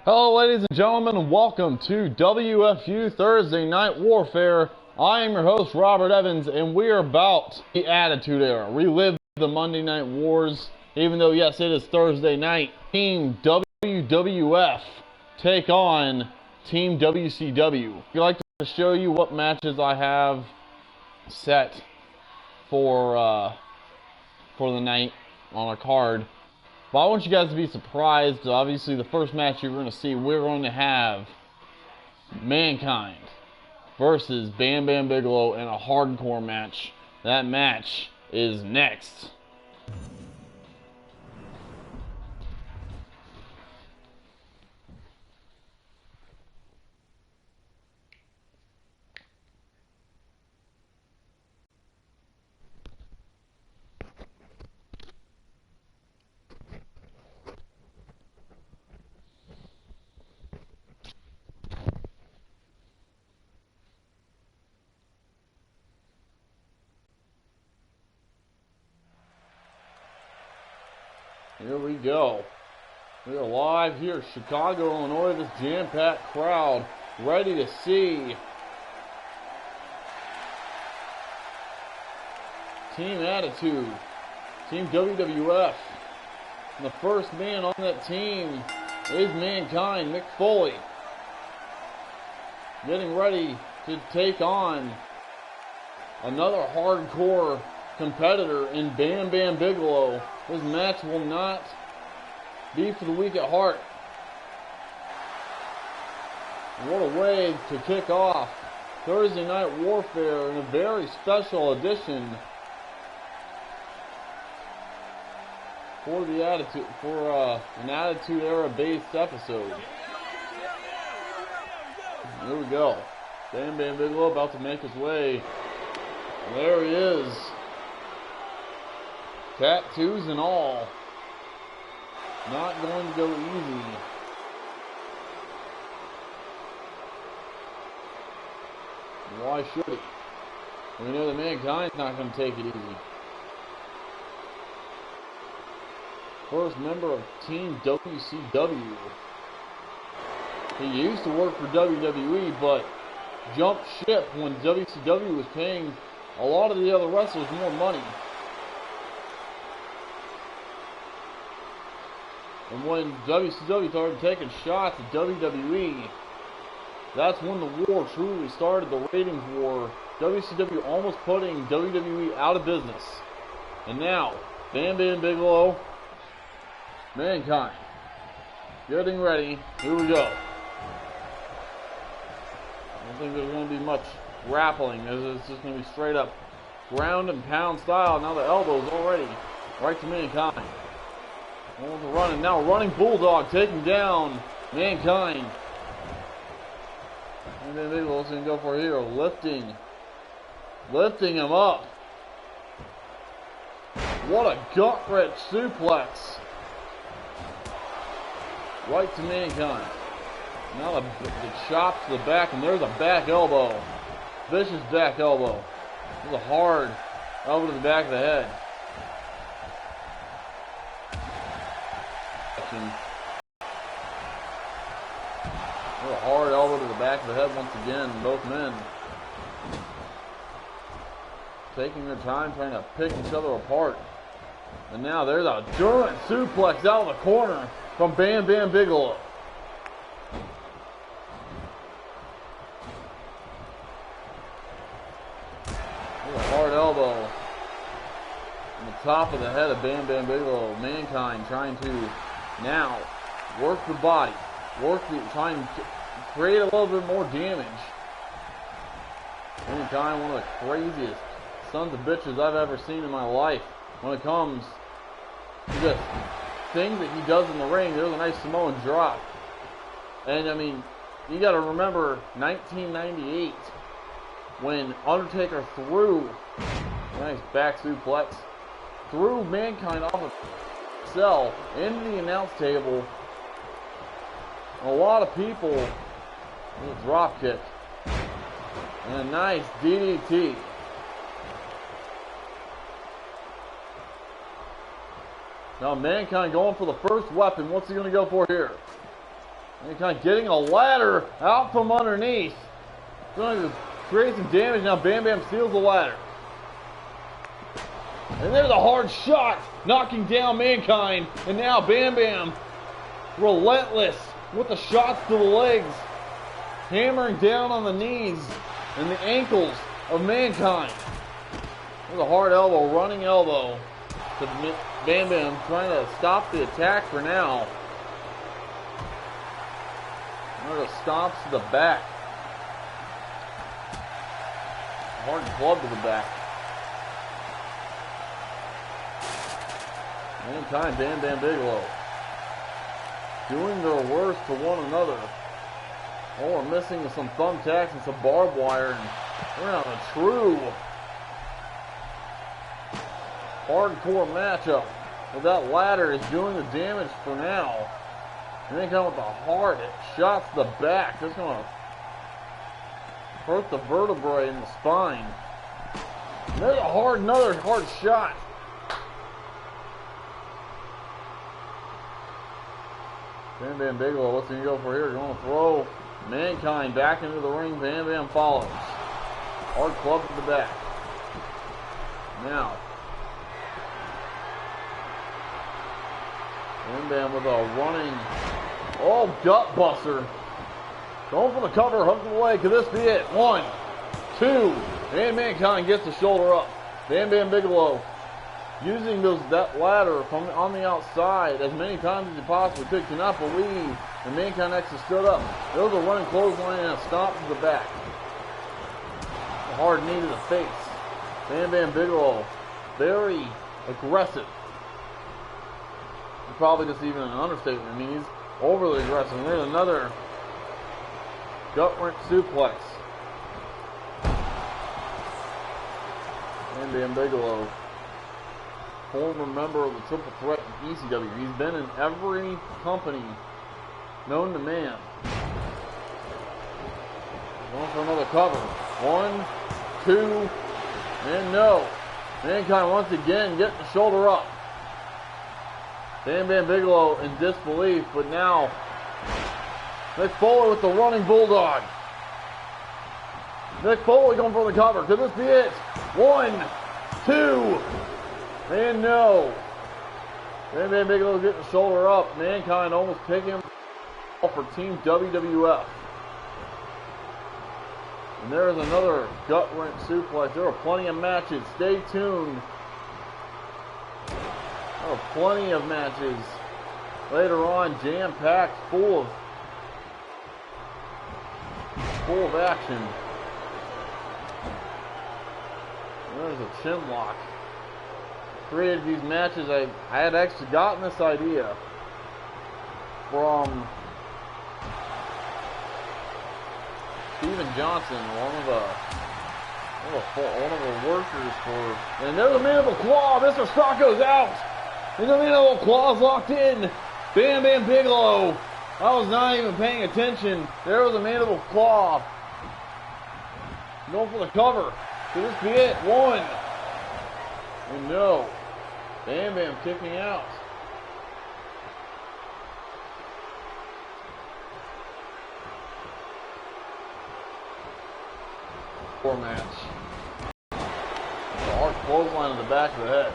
Hello ladies and gentlemen, and welcome to WFU Thursday Night Warfare. I am your host Robert Evans, and we are about the Attitude Era. Relive the Monday Night Wars, even though yes it is Thursday night. Team WWF take on Team WCW. I'd like to show you what matches I have set for the night on a card. But I want you guys to be surprised. Obviously, the first match you're going to see, we're going to have Mankind versus Bam Bam Bigelow in a hardcore match. That match is next. Here we go. We are live here in Chicago, Illinois. This jam-packed crowd ready to see Team Attitude, Team WWF. And the first man on that team is Mankind, Mick Foley. Getting ready to take on another hardcore competitor in Bam Bam Bigelow. This match will not be for the weak at heart. What a way to kick off Thursday Night Warfare in a very special edition for the an Attitude Era based episode. Here we go. Bam Bam Bigelow about to make his way. And there he is. Tattoos and all. Not going to go easy. Why should he? We know that Mankind's not going to take it easy. First member of Team WCW. He used to work for WWE, but jumped ship when WCW was paying a lot of the other wrestlers more money. And when WCW started taking shots at WWE, that's when the war truly started, the ratings war. WCW almost putting WWE out of business. And now, Bam Bam Bigelow, Mankind, getting ready. Here we go. I don't think there's going to be much grappling. It's just going to be straight up ground and pound style. Now the elbows already right to Mankind. Running now, running Bulldog taking down Mankind. And then Bigelow's going to go for here, lifting him up. What a gut-wrench suplex. Right to Mankind. Now the chop to the back, and there's a back elbow. Vicious back elbow. There's a hard elbow to the back of the head. A hard elbow to the back of the head once again. Both men taking their time trying to pick each other apart. And now there's a German suplex out of the corner from Bam Bam Bigelow. There's a hard elbow on the top of the head of Bam Bam Bigelow. Mankind trying to now work the body, trying to create a little bit more damage. Mankind, one of the craziest sons of bitches I've ever seen in my life when it comes to this thing that he does in the ring. There's a nice Samoan drop. And I mean, you got to remember 1998 when Undertaker threw a nice back suplex, threw Mankind off of cell into the announce table. A lot of people with a drop kick and a nice DDT. Now Mankind going for the first weapon. What's he going to go for here? Mankind getting a ladder out from underneath. Going to create some damage. Now Bam Bam steals the ladder. And there's a hard shot, knocking down Mankind. And now Bam Bam, relentless with the shots to the legs, hammering down on the knees and the ankles of Mankind. There's a hard elbow, running elbow to Bam Bam, trying to stop the attack for now. There's a stomp to the back. Hard club to the back. Mankind, Bam Bam Bigelow doing their worst to one another. Oh, we're missing some thumbtacks and some barbed wire, and we're on a true hardcore matchup. But that ladder is doing the damage for now. And then come with the hard shots to the back. That's going to hurt the vertebrae in the spine. And there's another hard shot. Bam Bam Bigelow, what's he going to go for here? Going to throw Mankind back into the ring. Bam Bam follows. Hard club to the back. Now, Bam Bam with a running, gut buster. Going for the cover, hook to the leg. Could this be it? 1, 2, and Mankind gets the shoulder up. Bam Bam Bigelow using that ladder from on the outside as many times as he possibly could. Cannot believe the Mankind actually stood up. There was a running clothesline and a stomp to the back. A hard knee to the face. Bam Bam Bigelow, very aggressive. Probably just even an understatement. I mean, he's overly aggressive. And there's another gut-wrench suplex. Bam Bam Bigelow, former member of the Triple Threat in ECW. He's been in every company known to man. Going for another cover. 1, 2, and no. Mankind once again getting the shoulder up. Bam Bam Bigelow in disbelief, but now Mick Foley with the running bulldog. Mick Foley going for the cover. Could this be it? 1, 2, and no. Bam Bam Bigelow getting the shoulder up. Mankind almost taking him for Team WWF. And there is another gut-wrench suplex. There are plenty of matches. Stay tuned. There are plenty of matches later on, jam-packed, full of action. There's a chin lock. Created these matches. I had actually gotten this idea from Steven Johnson, one of the workers for. And there's a mandible claw. Mr. Stock goes out. And the mandible claw's locked in. Bam Bam Bigelow. I was not even paying attention. There was a mandible claw. Going for the cover. Could this be it? 1. And no. Bam Bam kicking out. Poor match. A hard clothesline in the back of the head.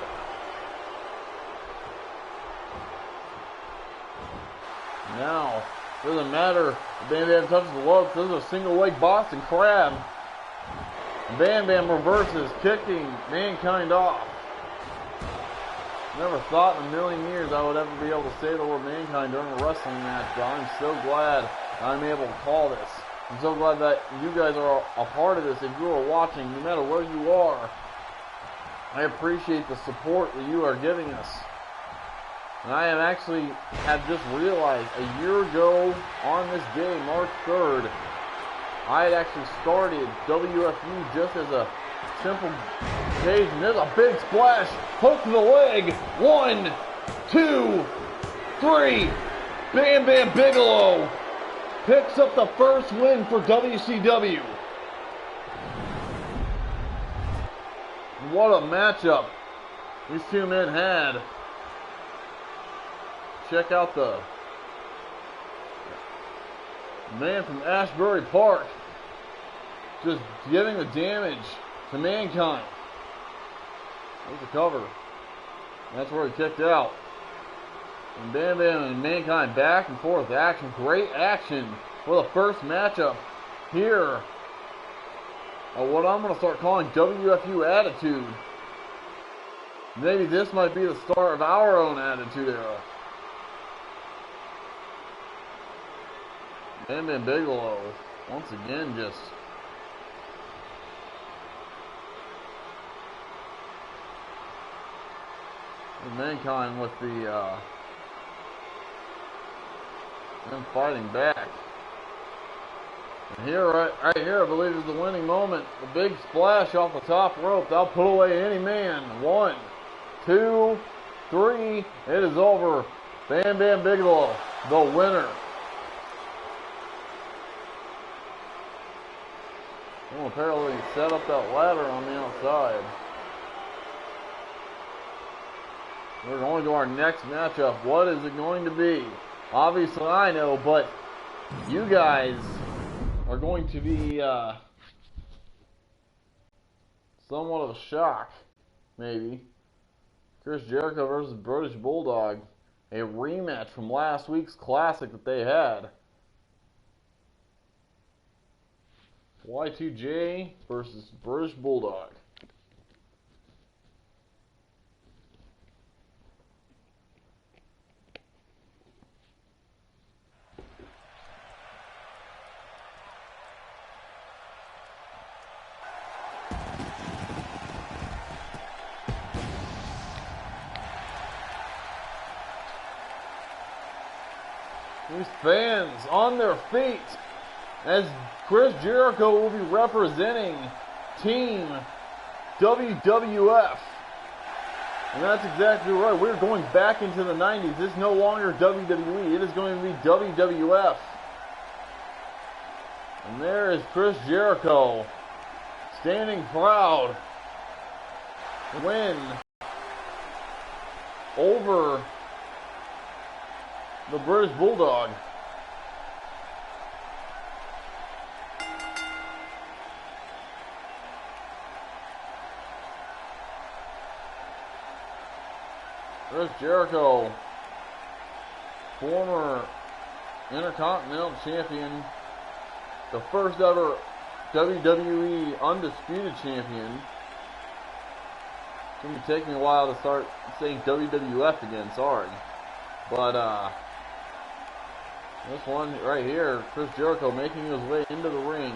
Now, doesn't matter if Bam Bam touches the ropes. This is a single leg Boston Crab. Bam Bam reverses, kicking Mankind off. Never thought in a million years I would ever be able to say the word Mankind during a wrestling match, but I'm so glad I'm able to call this. I'm so glad that you guys are a part of this. If you are watching, no matter where you are, I appreciate the support that you are giving us. And I have just realized a year ago on this day, March 3rd, I had actually started WFU just as a simple occasion. There's a big splash, hook to the leg. 1, 2, 3. Bam Bam Bigelow picks up the first win for WCW. What a matchup these two men had. Check out the Man from Ashbury Park just giving the damage to Mankind. There's the cover. That's where he kicked out. And Bam Bam and Mankind back and forth action. Great action for the first matchup here. What I'm going to start calling WFU Attitude. Maybe this might be the start of our own Attitude Era. Bam Bam Bigelow, once again, just Mankind with the them fighting back. And here, right here, I believe is the winning moment. The big splash off the top rope. That'll put away any man. 1, 2, 3. It is over. Bam Bam Bigelow, the winner. Well, apparently set up that ladder on the outside. We're going to our next matchup. What is it going to be? Obviously I know, but you guys are going to be somewhat of a shock, maybe. Chris Jericho versus British Bulldog. A rematch from last week's classic that they had. Y2J versus British Bulldog. These fans on their feet as Chris Jericho will be representing Team WWF. And that's exactly right. We're going back into the 90s. This is no longer WWE. It is going to be WWF. And there is Chris Jericho standing proud to win over the British Bulldog. Chris Jericho, former Intercontinental Champion, the first ever WWE Undisputed Champion. It's going to take me a while to start saying WWF again, sorry. But, this one right here, Chris Jericho making his way into the ring.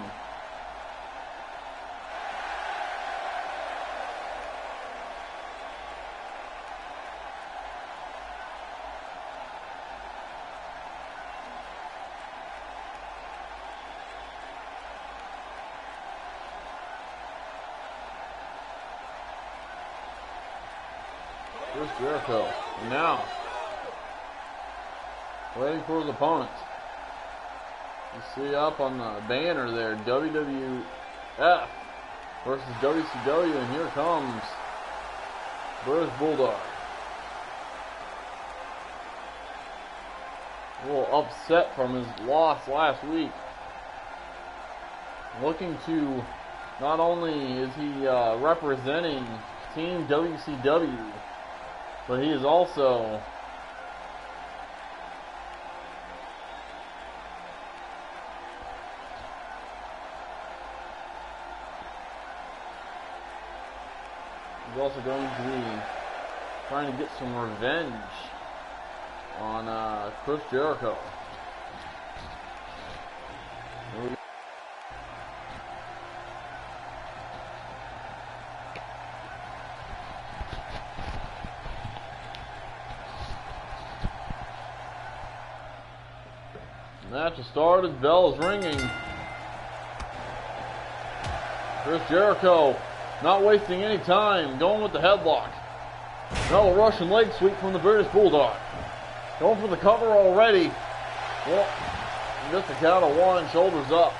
Chris Jericho, and now waiting for his opponent. You see up on the banner there, WWF versus WCW, and here comes British Bulldog. A little upset from his loss last week. Looking to, not only is he representing Team WCW, but he is also going to be trying to get some revenge on Chris Jericho. Match has started, bell is ringing. Chris Jericho not wasting any time, going with the headlock. Now a Russian leg sweep from the British Bulldog. Going for the cover already. Well, just a count of 1, shoulders up.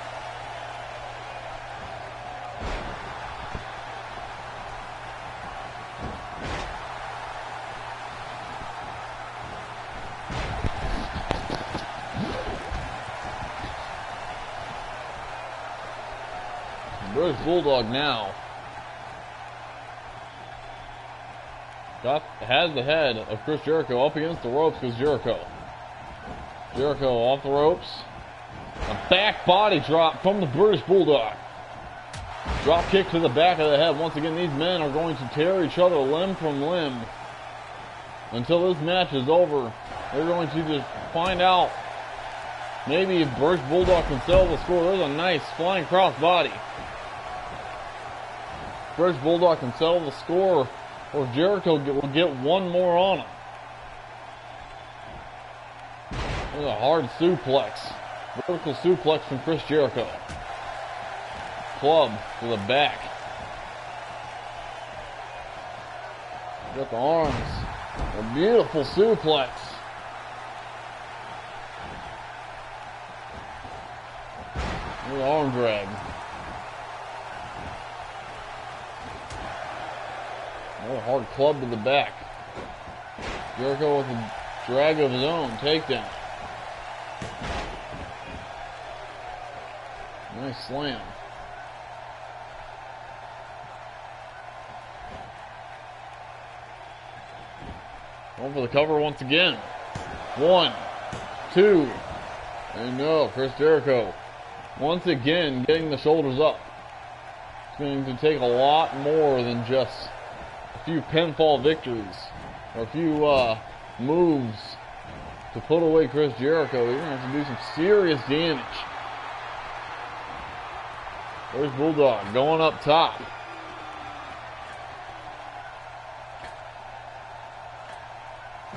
British Bulldog now has the head of Chris Jericho. Up against the ropes goes Jericho. Jericho off the ropes. A back body drop from the British Bulldog. Drop kick to the back of the head. Once again, these men are going to tear each other limb from limb until this match is over. They're going to just find out maybe if British Bulldog can settle the score. There's a nice flying cross body. British Bulldog can settle the score, or Jericho will get one more on him. There's a hard suplex. Vertical suplex from Chris Jericho. Club to the back. Got the arms. A beautiful suplex. The arm drag. Another hard club to the back. Jericho with a drag of his own. Takedown. Nice slam. Going for the cover once again. 1, 2, and no, Chris Jericho once again getting the shoulders up. It's going to take a lot more than just a few pinfall victories or a few moves to put away Chris Jericho. You're going to have to do some serious damage. There's Bulldog going up top.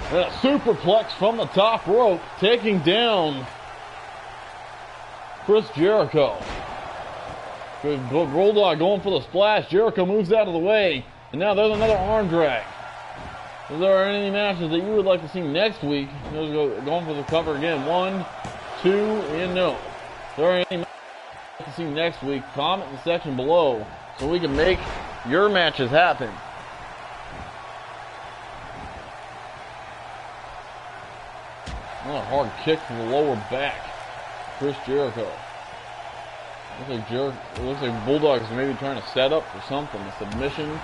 And a superplex from the top rope, taking down Chris Jericho. Bulldog going for the splash. Jericho moves out of the way. And now there's another arm drag. If there are any matches that you would like to see next week, going for the cover again. 1, 2, and no. If there are any matches you'd like to see next week, comment in the section below so we can make your matches happen. Oh, a hard kick to the lower back. Chris Jericho. Looks like Bulldog is maybe trying to set up for something. A submission.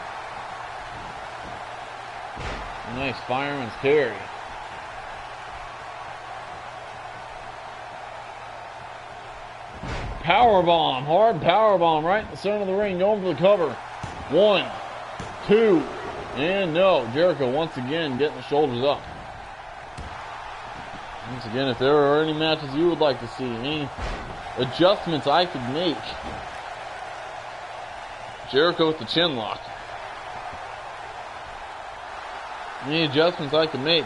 A nice fireman's carry. Powerbomb. Hard powerbomb right in the center of the ring. Going for the cover. 1, 2, and no. Jericho once again getting the shoulders up. Once again, if there are any matches you would like to see, any adjustments I could make. Jericho with the chin lock. Any adjustments I can make,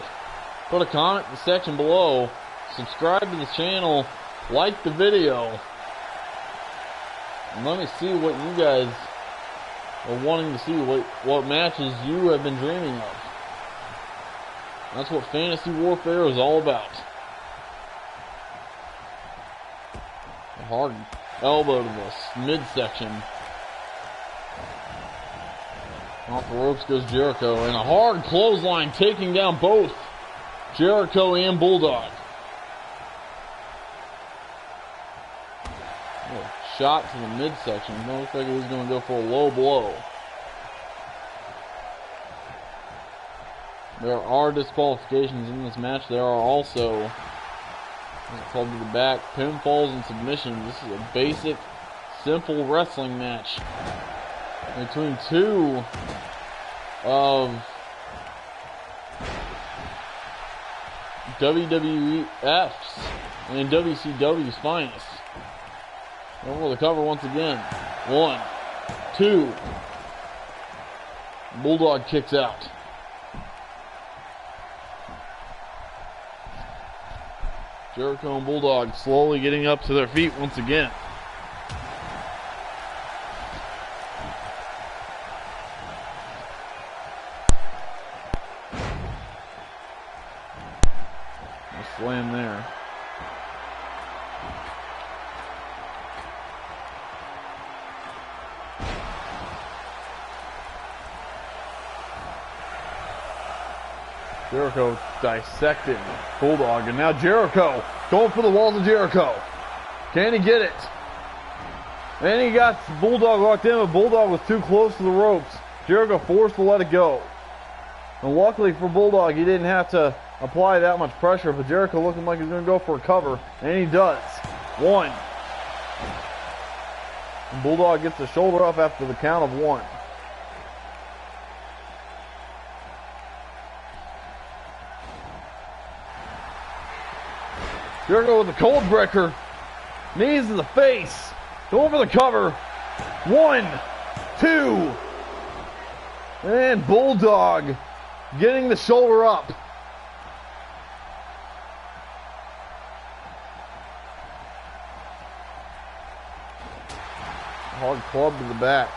put a comment in the section below. Subscribe to the channel. Like the video. And let me see what you guys are wanting to see. What matches you have been dreaming of. That's what Fantasy Warfare is all about. A hard elbow to the midsection. Off the ropes goes Jericho. And a hard clothesline taking down both Jericho and Bulldog. A shot to the midsection. It looks like he was going to go for a low blow. There are disqualifications in this match. There are also club to the back, pinfalls, and submissions. This is a basic, simple wrestling match between two of WWF's and WCW's finest. Over the cover once again. 1, 2. Bulldog kicks out. Jericho and Bulldog slowly getting up to their feet once again. A slam there. Jericho dissecting Bulldog, and now Jericho going for the walls of Jericho. Can he get it? And he got Bulldog locked in, but Bulldog was too close to the ropes. Jericho forced to let it go. And luckily for Bulldog, he didn't have to apply that much pressure, but Jericho looking like he's going to go for a cover, and he does. 1. And Bulldog gets the shoulder up after the count of 1. Jericho with the cold breaker. Knees to the face. Going for the cover. 1, 2. And Bulldog getting the shoulder up. Hard club to the back.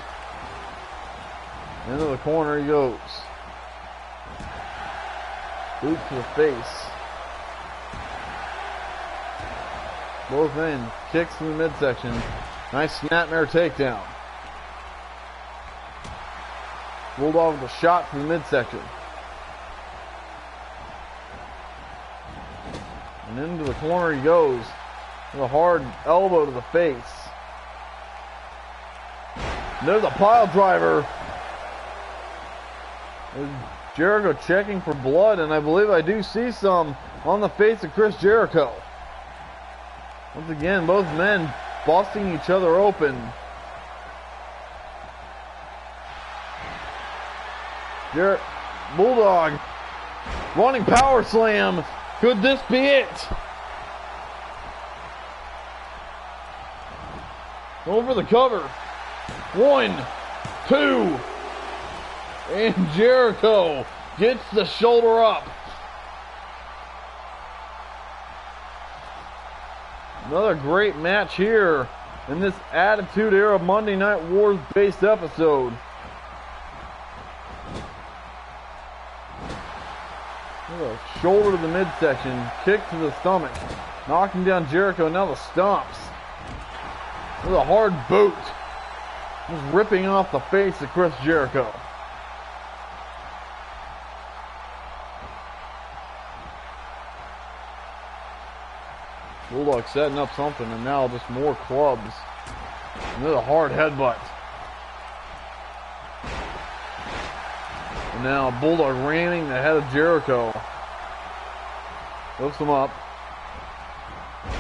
Into the corner he goes. Boot to the face. Both in. Kicks to the midsection. Nice snapmare takedown. Bulldog with a shot to the midsection. And into the corner he goes. With a hard elbow to the face. And there's a pile driver. There's Jericho checking for blood, and I believe I do see some on the face of Chris Jericho. Once again, both men busting each other open. Bulldog running power slam. Could this be it? Going for the cover. 1, 2. And Jericho gets the shoulder up. Another great match here in this Attitude Era Monday Night Wars based episode. A shoulder to the midsection, kick to the stomach, knocking down Jericho, now the stomps. With a hard boot, just ripping off the face of Chris Jericho. Bulldog setting up something, and now just more clubs. Another hard headbutt. And now Bulldog ramming the head of Jericho. Lifts him up.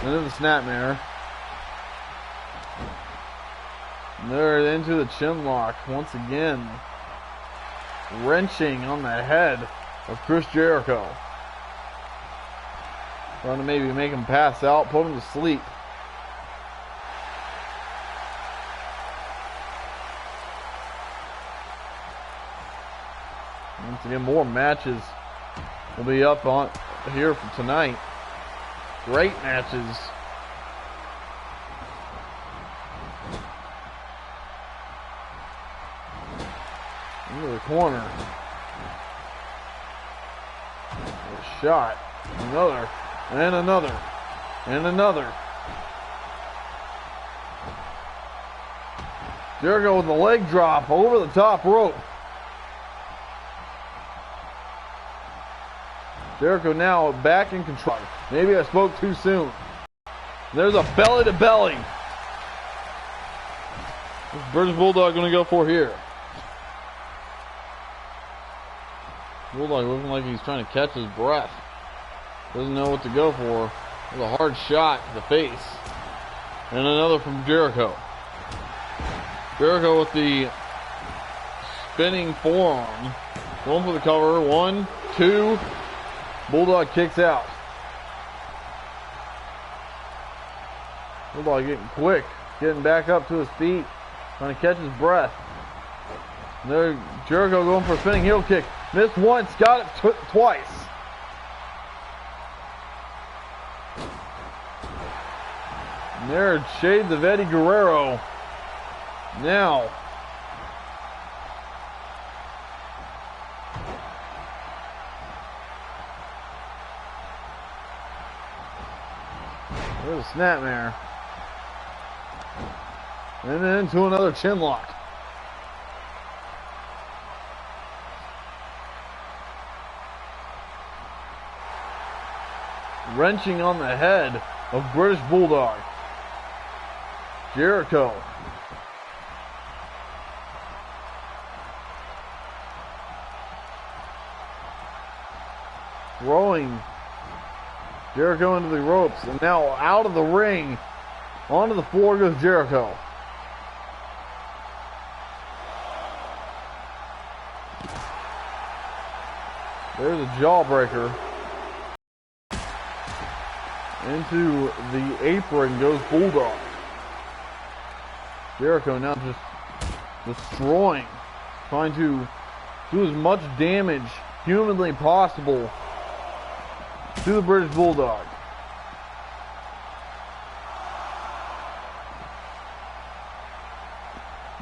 Into the snapmare. And they're into the chin lock once again. Wrenching on the head of Chris Jericho. Trying to maybe make him pass out, put him to sleep. Once again, more matches will be up on here for tonight. Great matches. Into the corner. A shot. Another. And another. And another. Jericho with the leg drop over the top rope. Jericho now back in control. Maybe I spoke too soon. There's a belly to belly. What's British Bulldog going to go for here? Bulldog looking like he's trying to catch his breath. Doesn't know what to go for. With a hard shot to the face. And another from Jericho. Jericho with the spinning forearm. Going for the cover. 1, 2. Bulldog kicks out. Bulldog getting quick. Getting back up to his feet. Trying to catch his breath. And there, Jericho going for a spinning heel kick. Missed once. Got it twice. And there, shades of Eddie Guerrero. Now. There's a snapmare. And then into another chin lock. Wrenching on the head of British Bulldog. Jericho throwing Jericho into the ropes. And now out of the ring, onto the floor goes Jericho. There's a jawbreaker. Into the apron goes Bulldog. Jericho now just destroying, trying to do as much damage humanly possible to the British Bulldog.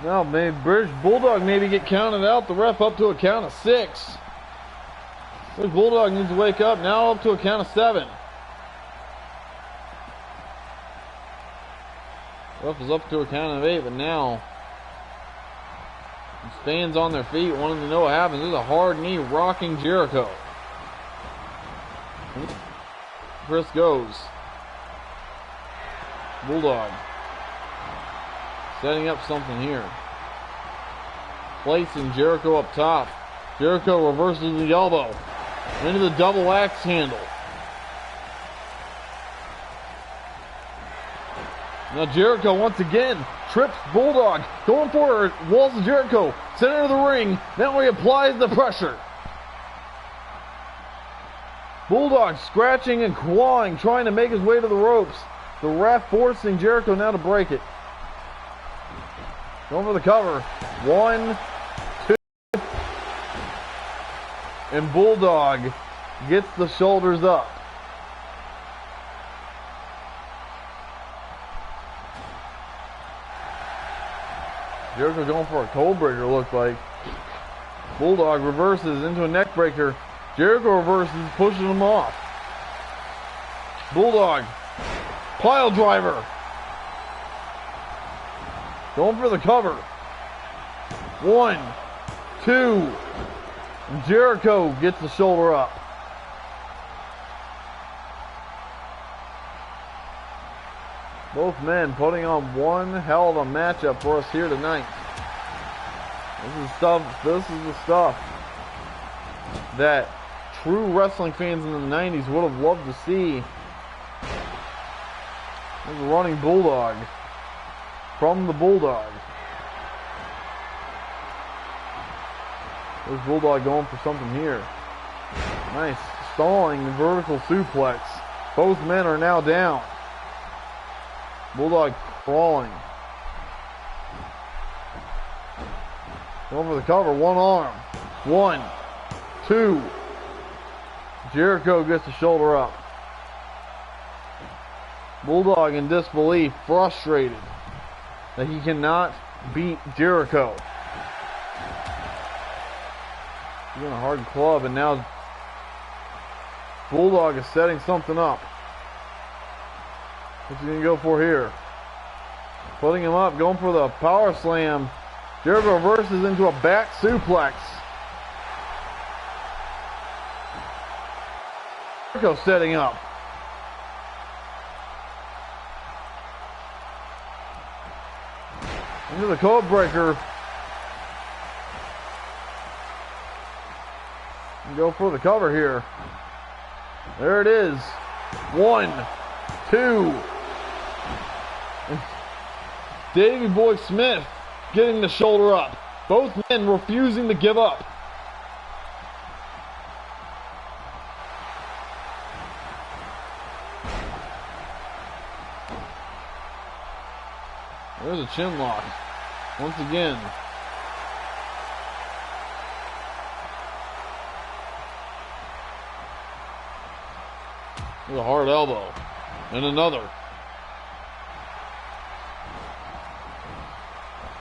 Now, maybe British Bulldog maybe get counted out. The ref up to a count of 6. British Bulldog needs to wake up. Now up to a count of 7. Ref is up to a count of 8, but now stands on their feet, wanting to know what happens. There's a hard knee rocking Jericho. Chris goes. Bulldog setting up something here. Placing Jericho up top. Jericho reverses the elbow into the double axe handle. Now Jericho once again trips Bulldog, going for it. Walls of Jericho, center of the ring. Now he applies the pressure. Bulldog scratching and clawing, trying to make his way to the ropes. The ref forcing Jericho now to break it. Going for the cover. 1, 2. And Bulldog gets the shoulders up. Jericho going for a cold breaker, looked like. Bulldog reverses into a neck breaker. Jericho reverses, pushing him off. Bulldog, pile driver. Going for the cover. 1, 2. Jericho gets the shoulder up. Both men putting on one hell of a matchup for us here tonight. This is the stuff that true wrestling fans in the 90s would have loved to see. There's a running Bulldog from the Bulldog. There's Bulldog going for something here. Nice stalling vertical suplex. Both men are now down. Bulldog crawling. Going for the cover, one arm. 1, 2. Jericho gets the shoulder up. Bulldog in disbelief, frustrated that he cannot beat Jericho. He's in a hard club, and now Bulldog is setting something up. What's he going to go for here? Putting him up, going for the power slam. Jericho reverses into a back suplex. Jericho setting up. Into the code breaker. And go for the cover here. There it is. 1, 2. And Davey Boy Smith getting the shoulder up. Both men refusing to give up. There's a chin lock. Once again. There's a hard elbow. And another.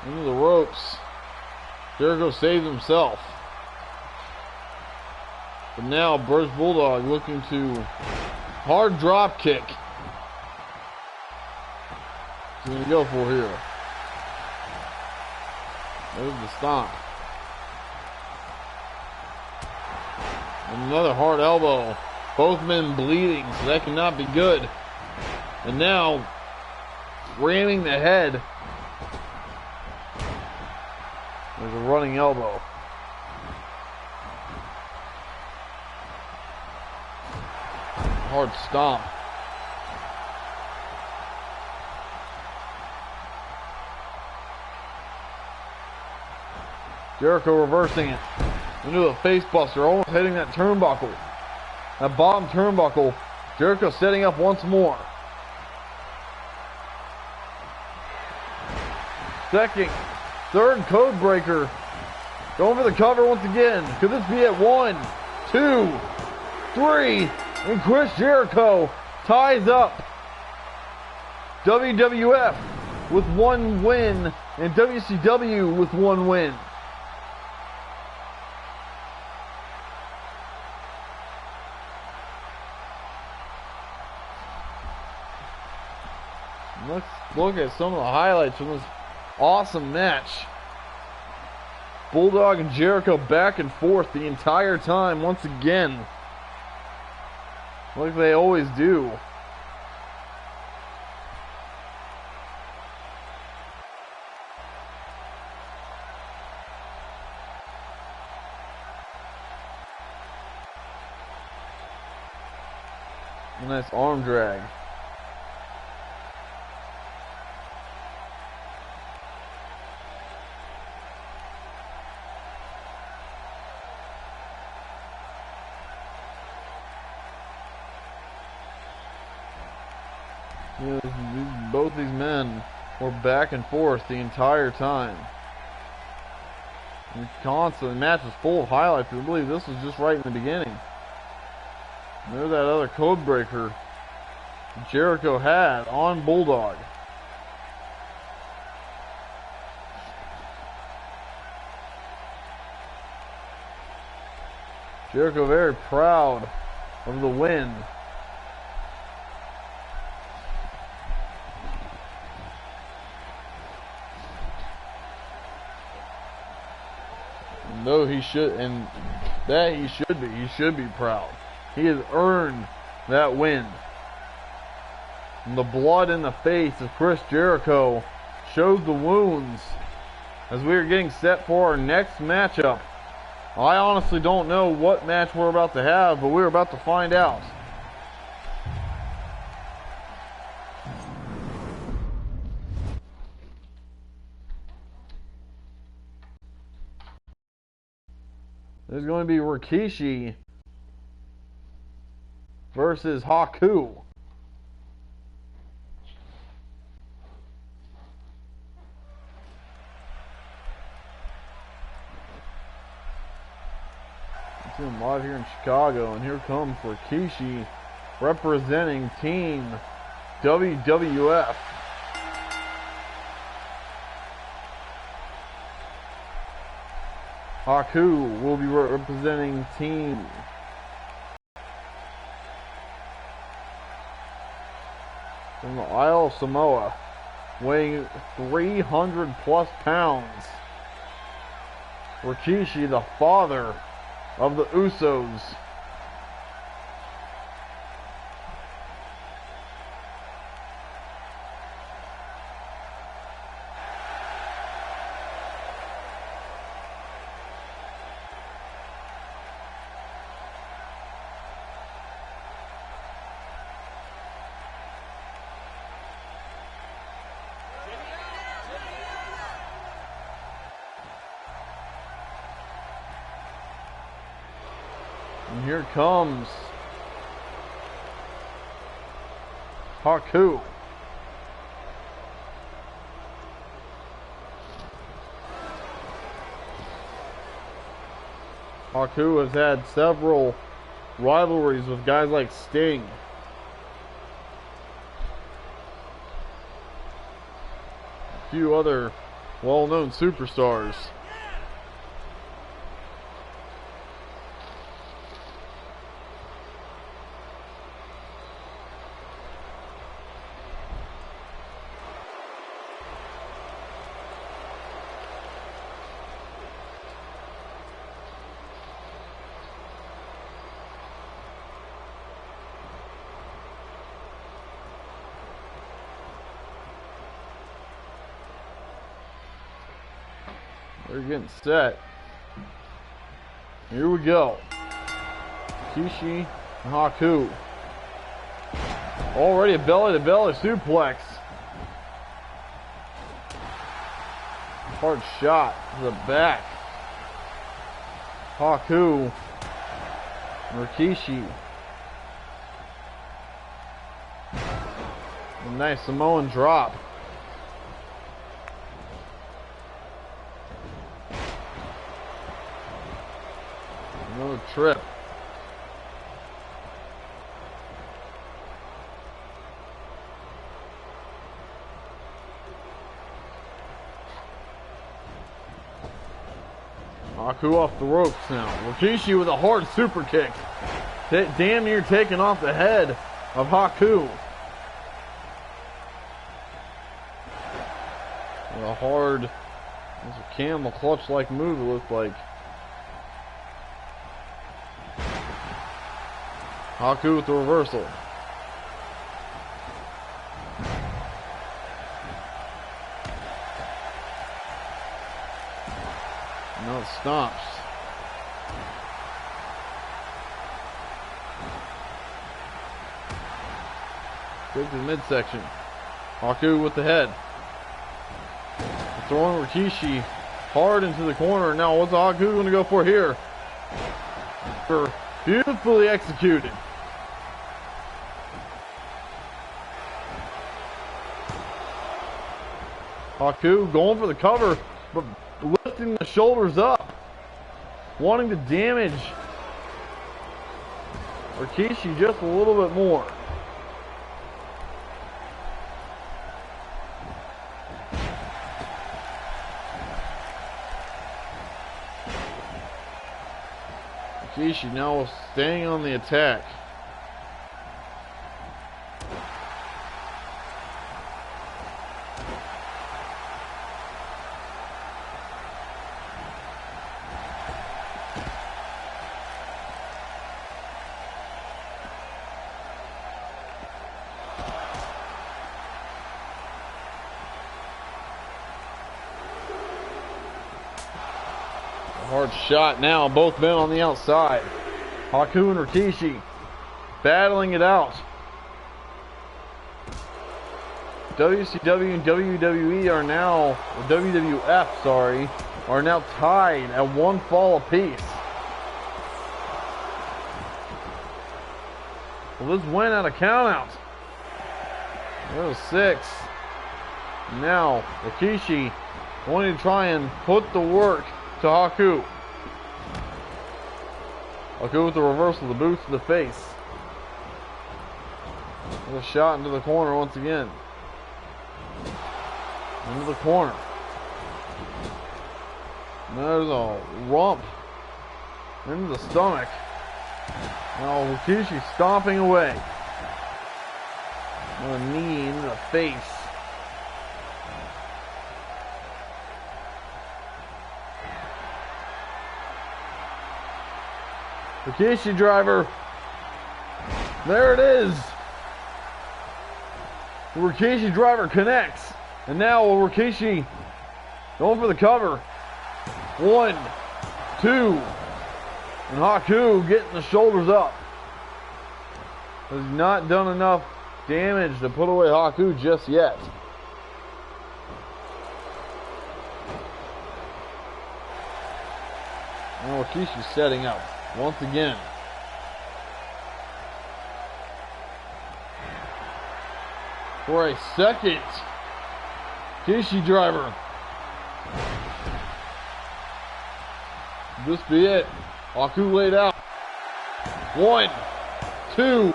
Into the ropes. Jericho saves himself. But now British Bulldog looking to hard drop kick. He's going to go for here. There's the stomp. And another hard elbow. Both men bleeding, so that cannot be good. And now ramming the head. There's a running elbow. hard stomp. Jericho reversing it into a face buster, almost hitting that turnbuckle. That bottom turnbuckle. Jericho setting up once more. Second, third code breaker. Going for the cover once again. Could this be at 1, 2, 3? And Chris Jericho ties up WWF with 1 win and WCW with 1 win. Let's look at some of the highlights from this awesome match. Bulldog and Jericho back and forth the entire time once again. Like they always do. A nice arm drag. You know, both these men were back and forth the entire time. And constantly, the match was full of highlights. I believe this was just right in the beginning. There's that other code breaker Jericho had on Bulldog. Jericho very proud of the win. No, he should, and that he should be. He should be proud. He has earned that win. And the blood in the face of Chris Jericho shows the wounds as we are getting set for our next matchup. I honestly don't know what match we're about to have, but we're about to find out. There's going to be Rikishi versus Haku. See him live here in Chicago, and here comes Rikishi representing Team WWF. Haku will be representing Team from the Isle of Samoa, weighing 300 plus pounds. Rikishi, the father of the Usos. And here comes Haku. Haku has had several rivalries with guys like Sting. A few other well-known superstars. They're getting set. Here we go. Kishi and Haku. Already a belly-to-belly suplex. Hard shot to the back. Haku. Rikishi. A nice Samoan drop. Another trip. Haku off the ropes now. Rikishi with a hard super kick. Damn near taking off the head of Haku. With a hard, it's a camel clutch-like move, it looked like. Haku with the reversal. Now it stops. Take to the midsection. Haku with the head. Throwing Rikishi hard into the corner. Now what's Haku going to go for here? Beautifully executed. Haku going for the cover, but lifting the shoulders up, wanting to damage Rikishi just a little bit more. Rikishi now staying on the attack. Hard shot now, both men on the outside. Haku and Rikishi battling it out. WCW and WWE are now, or WWF, sorry, are now tied at one fall apiece. Well, this went out of countouts. There was 6. Now, Rikishi wanting to try and put the work to Haku. Haku with the reversal, the boot to the face. With a shot into the corner once again. Into the corner. There's a rump into the stomach. Now Rikishi stomping away. With a knee into the face. Rikishi driver. There it is. The Rikishi driver connects. And now Rikishi going for the cover. 1, 2. And Haku getting the shoulders up. Has not done enough damage to put away Haku just yet. Now Rikishi's setting up. Once again. For a second. Rikishi driver. This be it. Haku laid out. 1, 2,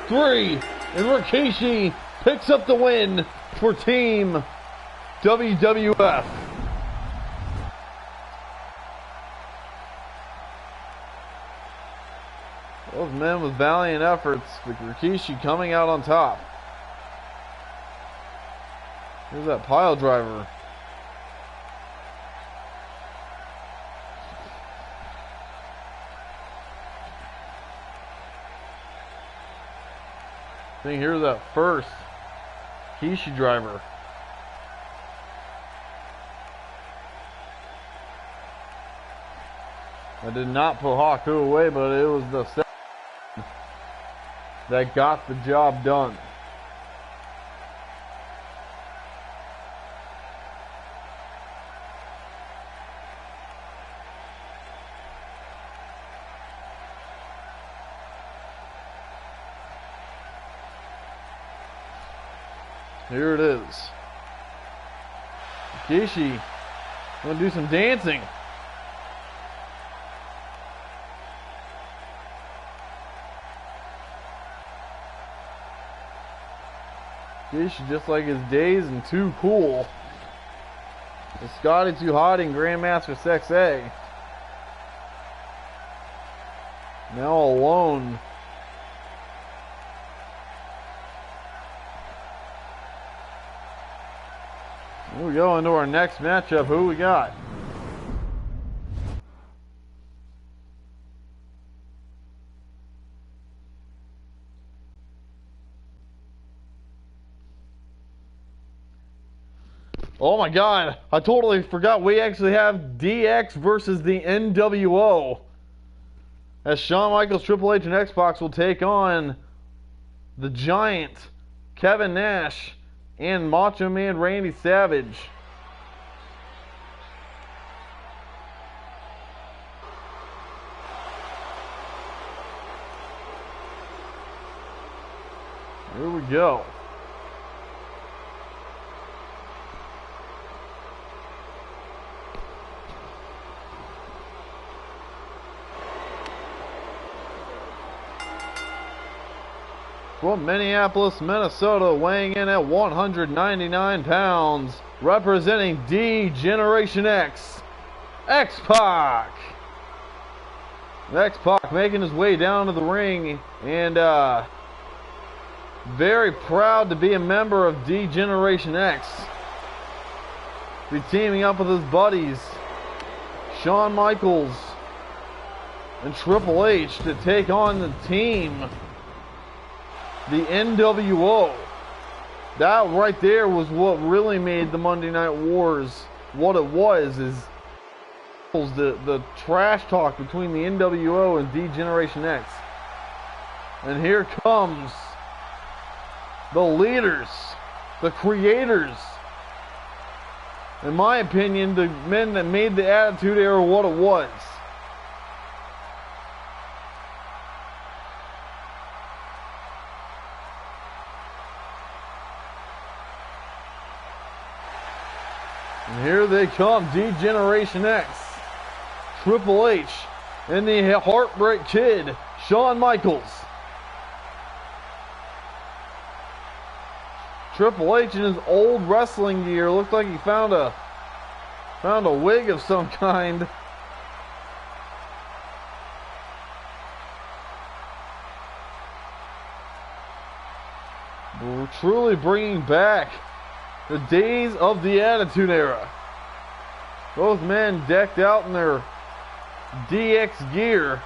3. And Rikishi picks up the win for Team WWF. Those men with valiant efforts, with Rikishi coming out on top. Here's that pile driver. I think here's that first Rikishi driver. I did not put Haku away, but it was the second. that got the job done. Here it is. Kishi gonna do some dancing. Kishi just like his days and Too Cool. The Scotty Too Hot and Grandmaster Sexay. Now alone. Here we go into our next matchup. Who we got? Oh my God, I totally forgot we actually have DX versus the NWO. As Shawn Michaels, Triple H, and X-Pac will take on the Giant, Kevin Nash, and Macho Man Randy Savage. Here we go. From Minneapolis, Minnesota, weighing in at 199 pounds, representing D-Generation X, X-Pac. X-Pac making his way down to the ring, and very proud to be a member of D-Generation X. Be teaming up with his buddies, Shawn Michaels and Triple H, to take on the team, the NWO. That right there was what really made the Monday Night Wars what it was, is the trash talk between the NWO and D-Generation X. And here comes the leaders, the creators, in my opinion, the men that made the Attitude Era what it was. And here they come, D-Generation X, Triple H, and the Heartbreak Kid, Shawn Michaels. Triple H in his old wrestling gear, looked like he found a wig of some kind. We're truly bringing back the days of the Attitude Era. Both men decked out in their DX gear.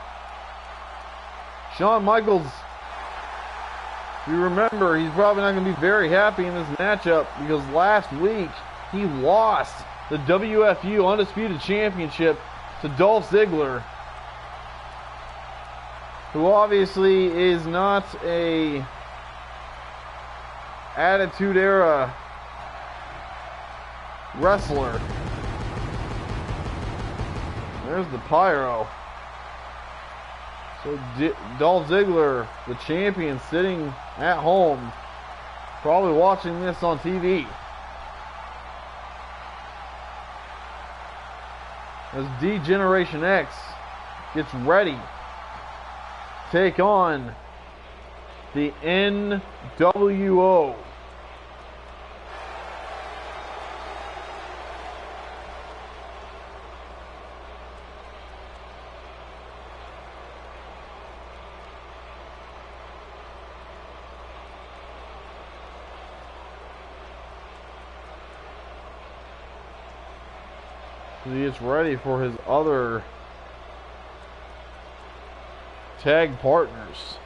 Shawn Michaels, if you remember, he's probably not going to be very happy in this matchup because last week he lost the WFU Undisputed Championship to Dolph Ziggler, who obviously is not a Attitude Era wrestler. There's the pyro. So Dolph Ziggler, the champion, sitting at home, probably watching this on TV. As D-Generation X gets ready to take on the NWO. He gets ready for his other tag partners.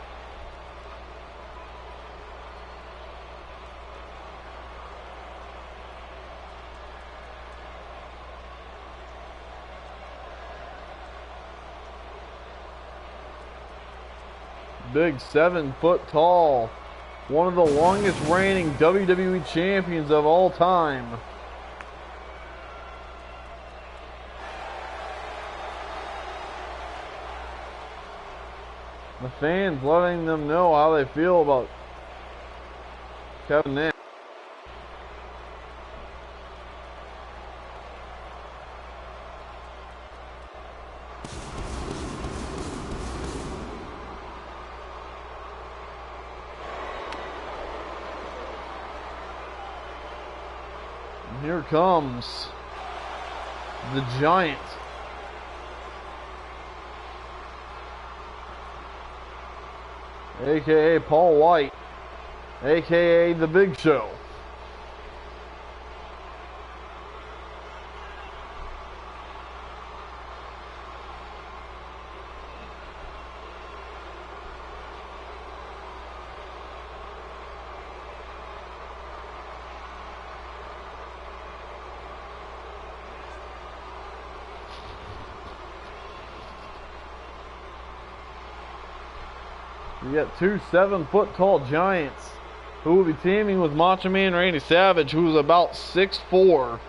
Big 7 foot tall. One of the longest reigning WWE champions of all time. The fans letting them know how they feel about Kevin Nash. And here comes the Giant. AKA Paul White, AKA The Big Show. You got two 7 foot tall giants who will be teaming with Macho Man Randy Savage, who is about 6'4",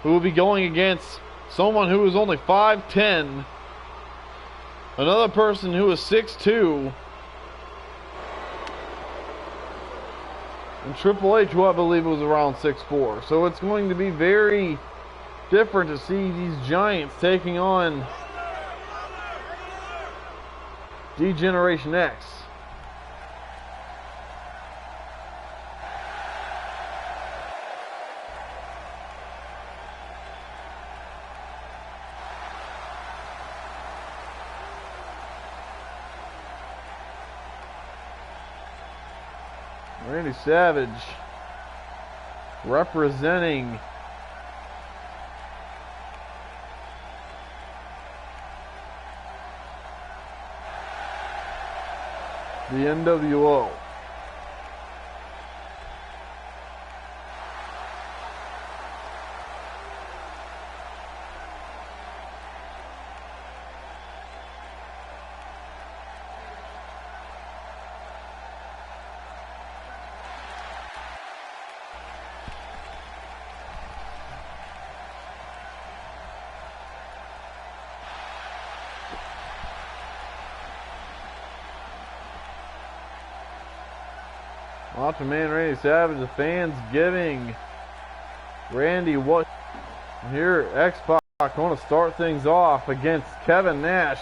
who will be going against someone who is only 5'10", another person who is 6'2", and Triple H, who I believe was around 6'4". So it's going to be very different to see these giants taking on D-Generation X. Randy Savage representing the NWO. Macho Man Randy Savage, the fans giving Randy what. Here, X-Pac going to start things off against Kevin Nash.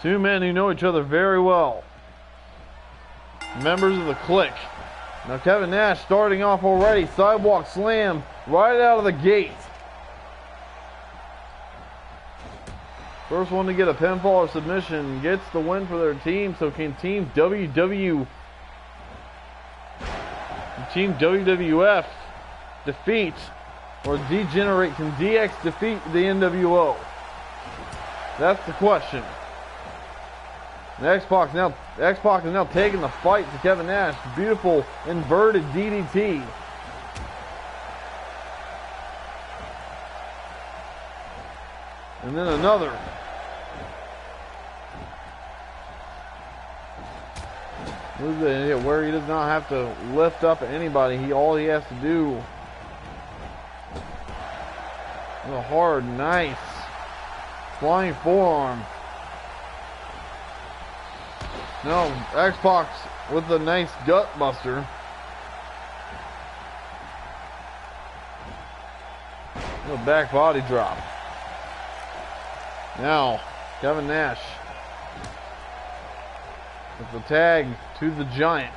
Two men who know each other very well. Members of the Clique. Now Kevin Nash starting off already. Sidewalk slam right out of the gate. First one to get a pinfall or submission gets the win for their team. So can Team WWF defeat, or Degenerate, can DX defeat the NWO? That's the question. The X-Pac is now taking the fight to Kevin Nash. Beautiful inverted DDT. And then another. Where he does not have to lift up anybody. All he has to do. A hard, nice flying forearm. No, X-Pac with a nice gut buster. A back body drop. Now, Kevin Nash with the tag to the Giant,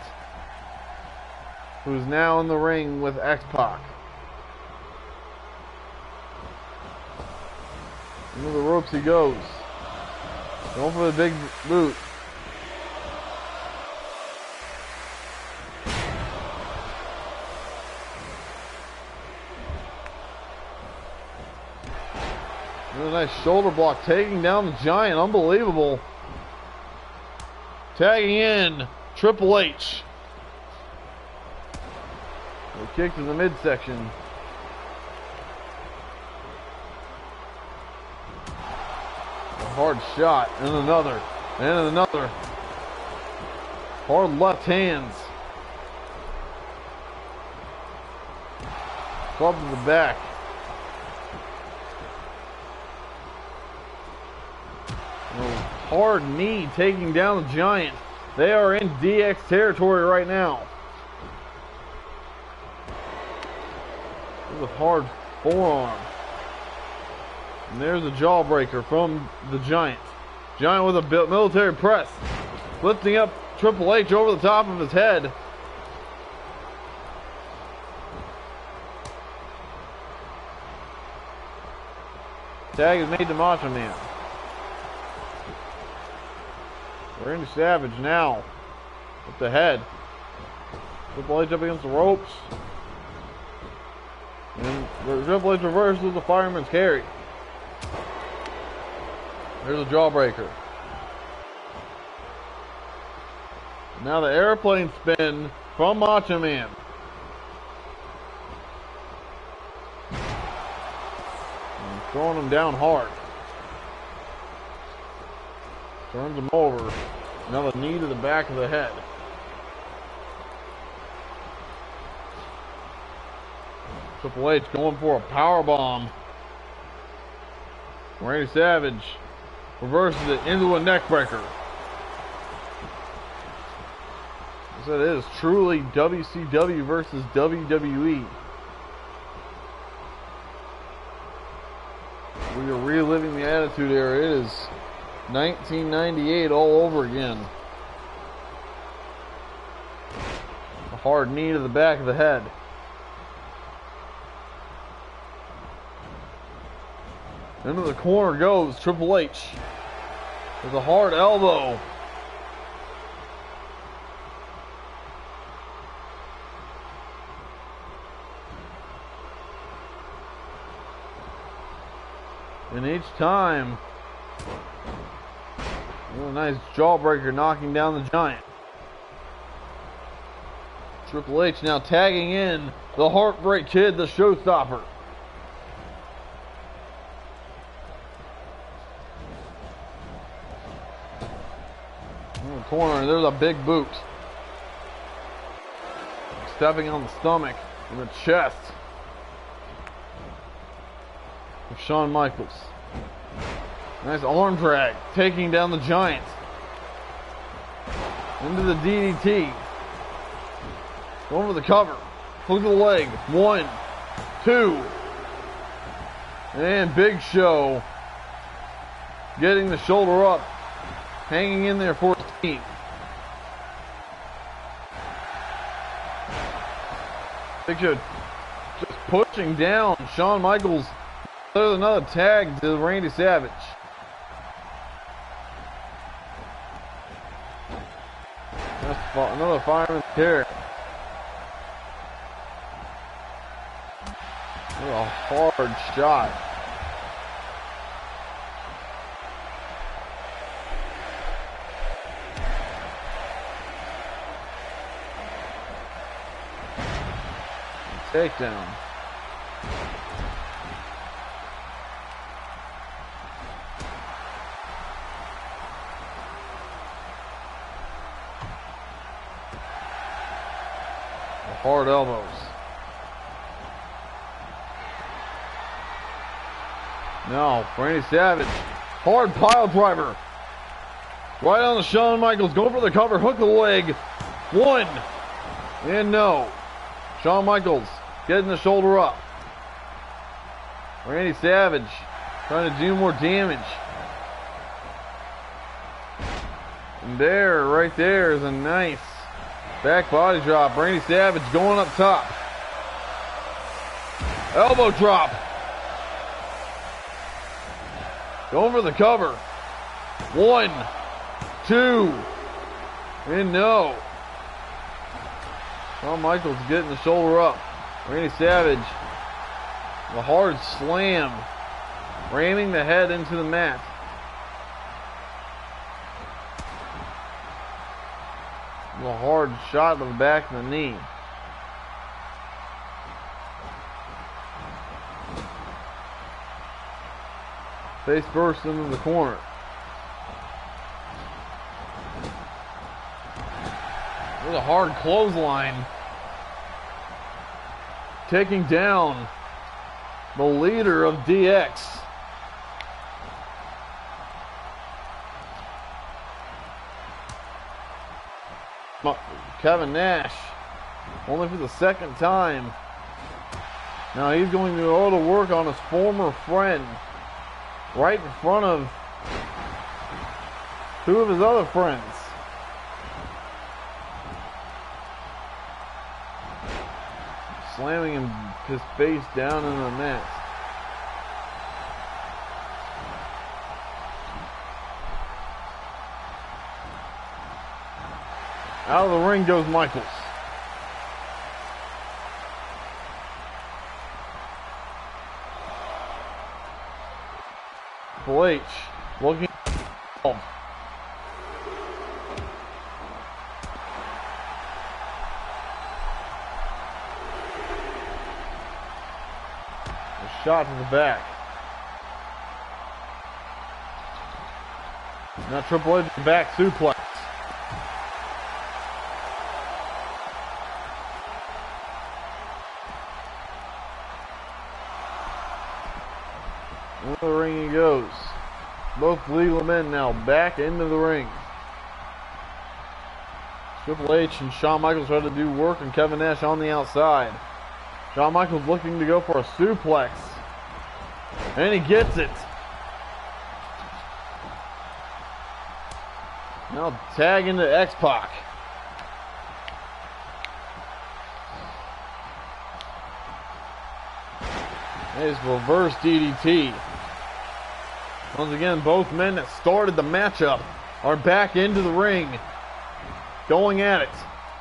who's now in the ring with X-Pac. Into the ropes he goes. Going for the big boot. A nice shoulder block, taking down the Giant. Unbelievable. Tagging in Triple H. A kick to the midsection. A hard shot, and another, and another. Hard left hands. Club to the back. Hard knee taking down the Giant. They are in DX territory right now. There's a hard forearm. And there's a jawbreaker from the Giant. Giant with a military press. Lifting up Triple H over the top of his head. Tag is made to Macho Man. Randy Savage now with the head. Triple H up against the ropes. And Triple H reverses the fireman's carry. There's a jawbreaker. Now the airplane spin from Macho Man. And throwing him down hard. Turns him over. Another knee to the back of the head. Triple H going for a power bomb. Randy Savage reverses it into a neck breaker. So it is truly WCW versus WWE. We are reliving the Attitude Era. It is 1998 all over again. A hard knee to the back of the head. Into the corner goes Triple H. With a hard elbow. And each time, a nice jawbreaker knocking down the Giant. Triple H now tagging in the Heartbreak Kid, the Showstopper. In the corner, there's a big boot. Stepping on the stomach and the chest of Shawn Michaels. Nice arm drag, taking down the Giant. Into the DDT. Going for the cover. Look at the leg. 1, 2. And Big Show getting the shoulder up. Hanging in there for his team. Big Show just pushing down Shawn Michaels. There's another tag to Randy Savage. That's another fireman's carry. A hard shot. Takedown. Hard elbows. Now, Randy Savage. Hard pile driver. Right on the Shawn Michaels. Going for the cover. Hook the leg. 1. And no. Shawn Michaels getting the shoulder up. Randy Savage trying to do more damage. And there, right there is a nice back body drop. Randy Savage going up top. Elbow drop. Going for the cover. 1, 2, and no. Shawn Michaels getting the shoulder up. Randy Savage, the hard slam, ramming the head into the mat. A hard shot to the back of the knee. Face first into the corner. There's a hard clothesline. Taking down the leader of DX. Kevin Nash, only for the second time. Now he's going to go to work on his former friend right in front of two of his other friends. Slamming his face down into the mat. Out of the ring goes Michaels. Triple H looking. A shot to the back. Now Triple H back suplex. Into the ring he goes. Both legal men now back into the ring. Triple H and Shawn Michaels try to do work on Kevin Nash on the outside. Shawn Michaels looking to go for a suplex. And he gets it. Now tag into X-Pac. Nice reverse DDT. Once again, both men that started the matchup are back into the ring. Going at it.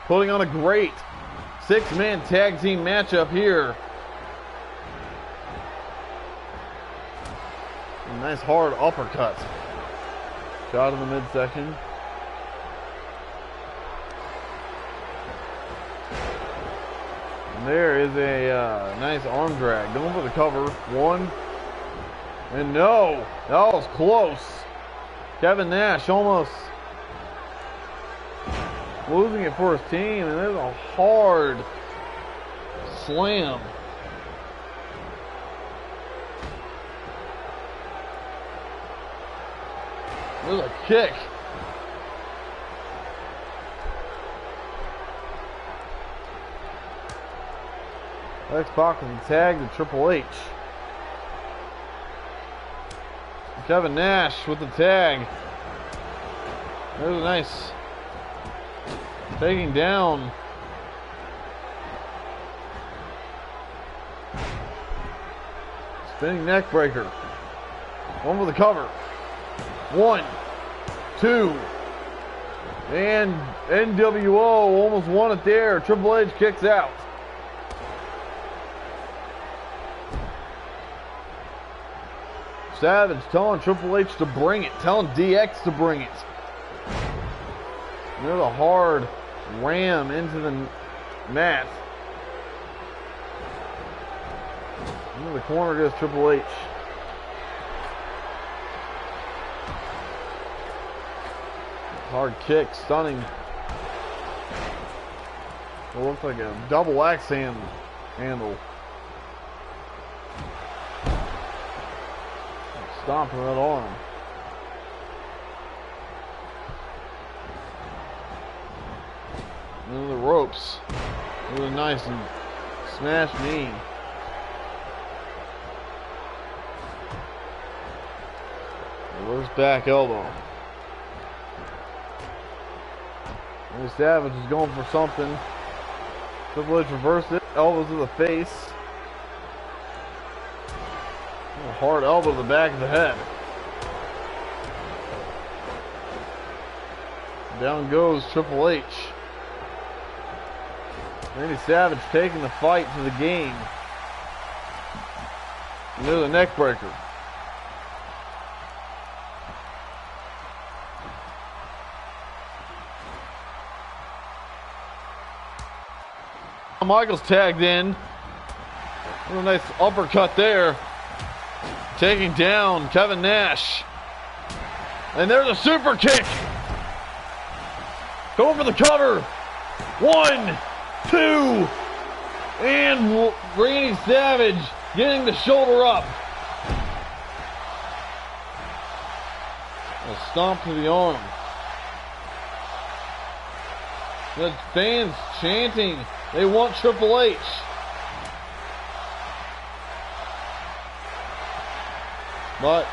Putting on a great six-man tag team matchup here. A nice hard uppercut. Shot in the midsection. And there is a nice arm drag. Going for the cover. One. And no. That was close. Kevin Nash almost losing it for his team. And there's a hard slam. There's a kick. X-Pac with the tag to Triple H. Kevin Nash with the tag. There's a nice taking down. Spinning neck breaker. One for the cover. 1, 2. And NWO almost won it there. Triple H kicks out. Savage telling Triple H to bring it. Telling DX to bring it. And there's a hard ram into the mat. Into the corner goes Triple H. Hard kick, stunning. It looks like a double axe handle. Stomping that arm. Into the ropes. Really nice and smash knee. Reverse back elbow. And Savage is going for something. Triple H reversed it. Elbows to the face. A hard elbow to the back of the head. Down goes Triple H. Randy Savage taking the fight to the game. And there's a neck breaker. Michaels tagged in. A nice uppercut there. Taking down Kevin Nash. And there's a super kick. Going for the cover. 1, 2, and Randy Savage getting the shoulder up. A stomp to the arm. The fans chanting. They want Triple H. But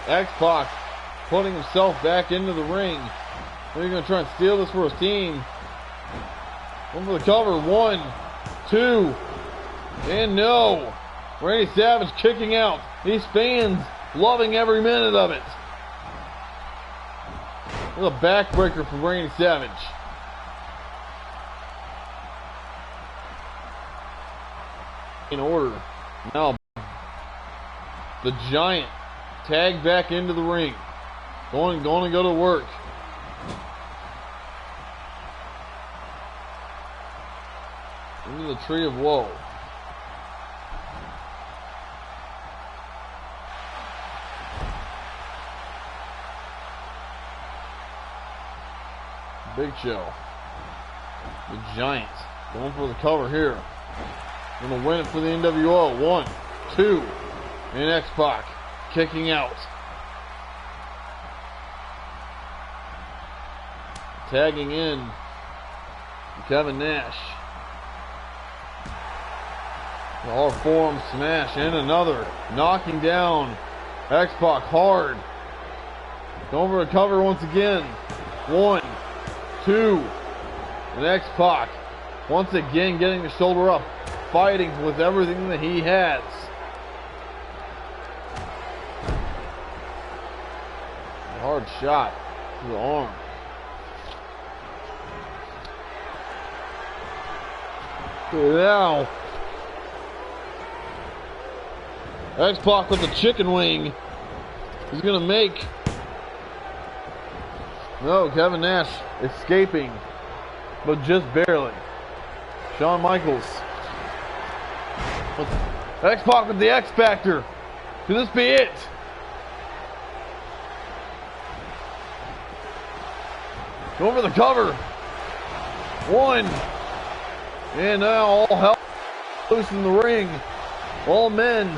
X-Pac putting himself back into the ring. They're going to try and steal this for his team. One for the cover. 1, 2, and no. Randy Savage kicking out. These fans loving every minute of it. There's a backbreaker for Randy Savage. In order. Now the Giant tagged back into the ring. Going to go to work. Into the Tree of Woe. Big Show. The Giant going for the cover here. Gonna win it for the NWO. 1, 2, and X-Pac kicking out. Tagging in Kevin Nash. The hard forearm smash and another. Knocking down X-Pac hard. Going for a cover once again. 1, 2, and X-Pac once again getting the shoulder up. Fighting with everything that he has. A hard shot to the arm. Now, X-Pac with the chicken wing. He's going to make. No, Kevin Nash escaping, but just barely. Shawn Michaels. X-Pac with the X Factor. Could this be it? Going for the cover. 1. And now all hell loose in the ring. All men.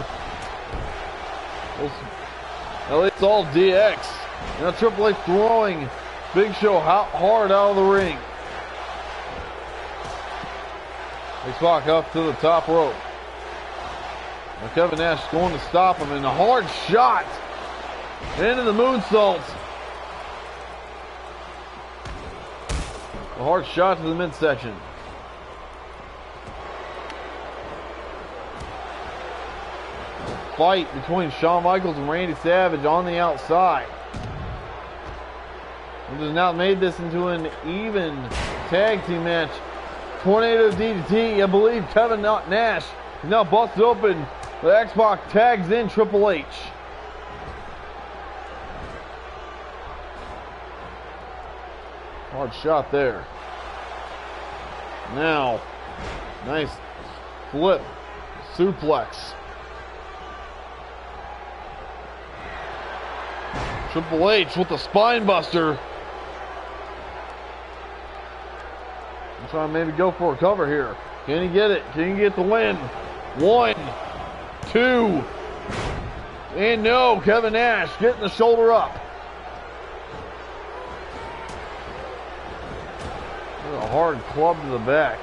At least all DX. Now Triple H throwing Big Show hard out of the ring. X-Pac up to the top rope. Now Kevin Nash is going to stop him, and a hard shot into the moonsault. A hard shot to the midsection. Fight between Shawn Michaels and Randy Savage on the outside. It has now made this into an even tag team match. Tornado DDT, I believe Kevin Nash is now busted open. The X-Pac tags in Triple H. Hard shot there. Now, nice flip, suplex. Triple H with the spine buster. I'm trying to maybe go for a cover here. Can he get it? Can he get the win? 1, 2, and no, Kevin Nash getting the shoulder up. A hard club to the back.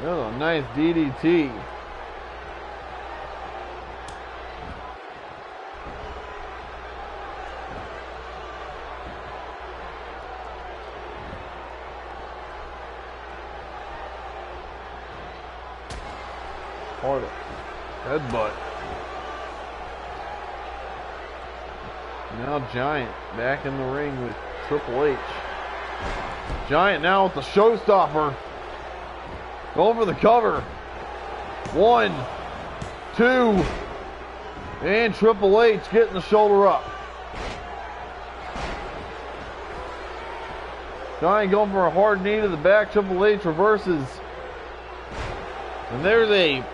There's a nice DDT. Hard headbutt. Now Giant back in the ring with Triple H. Giant now with the showstopper. Going for the cover. 1, 2, and Triple H getting the shoulder up. Giant going for a hard knee to the back. Triple H reverses. And there's a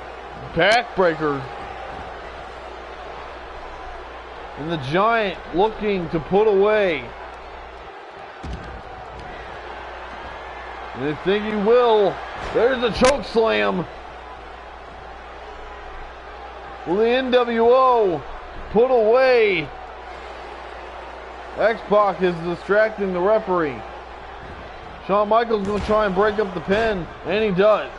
backbreaker. And the Giant looking to put away. And I think he will. There's a choke slam. Will the NWO put away? X-Pac is distracting the referee. Shawn Michaels going to try and break up the pin, and he does.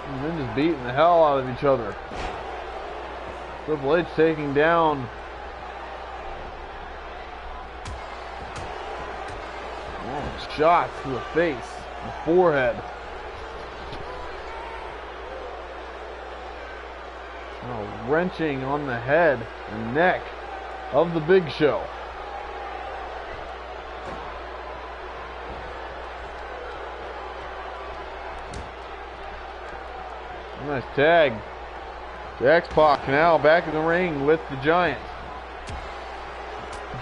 And then just beating the hell out of each other. Triple H taking down. Oh, shots to the face, the forehead. Oh, wrenching on the head and neck of the Big Show. Nice tag. The X-Pac now back in the ring with the Giant.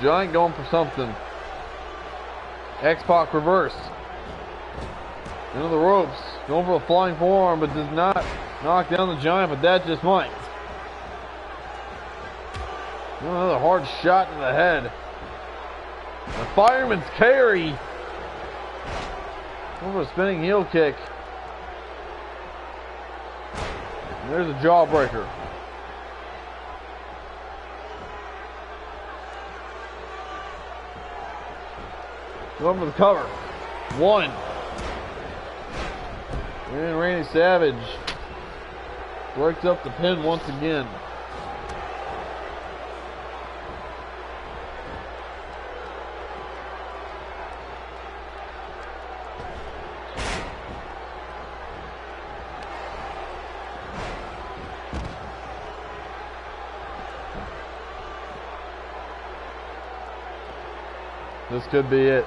Giant going for something. X-Pac reverse. Into the ropes. Going for a flying forearm, but does not knock down the Giant, but that just might. Another hard shot to the head. The fireman's carry. Over a spinning heel kick. And there's a jawbreaker. Going for the cover. One. And Randy Savage breaks up the pin once again. This could be it.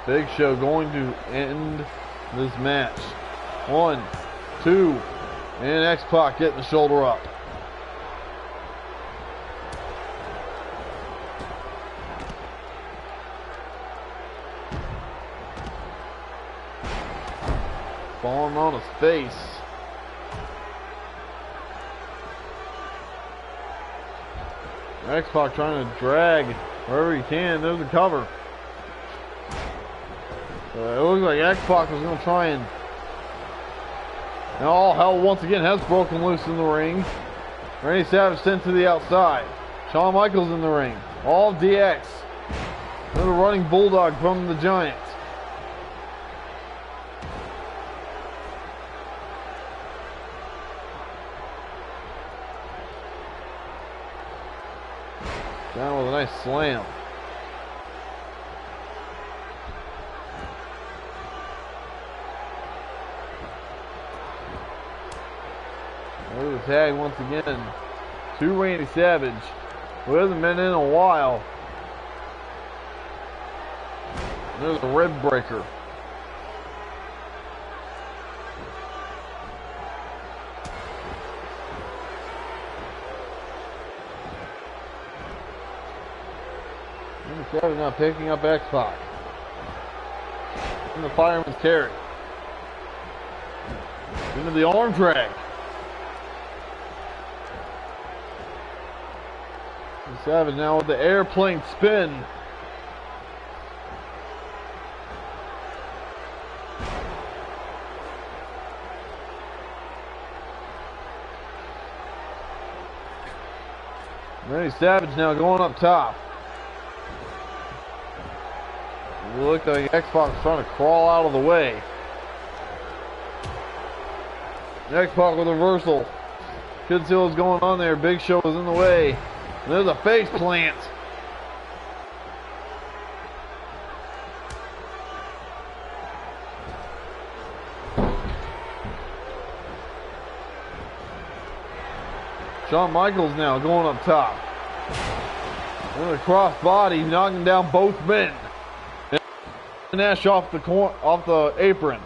Big Show going to end this match. 1, 2, and X-Pac getting the shoulder up. Falling on his face. X-Pac trying to drag wherever he can. There's the cover. It looks like X-Pac was going to try and... Now all hell once again has broken loose in the ring. Randy Savage sent to the outside. Shawn Michaels in the ring. All DX. Another running bulldog from the Giant. Down with a nice slam. There's the tag once again to Randy Savage, who hasn't been in a while. There's a rib breaker. Randy Savage now picking up X-Pac. And the fireman's carry. Into the arm drag. Savage now with the airplane spin. Randy Savage now going up top. It looked like X-Pac trying to crawl out of the way. X-Pac with a reversal. Couldn't see what was going on there. Big Show was in the way. And there's a face plant. Shawn Michaels now going up top. And a cross body knocking down both men. And Nash off the apron.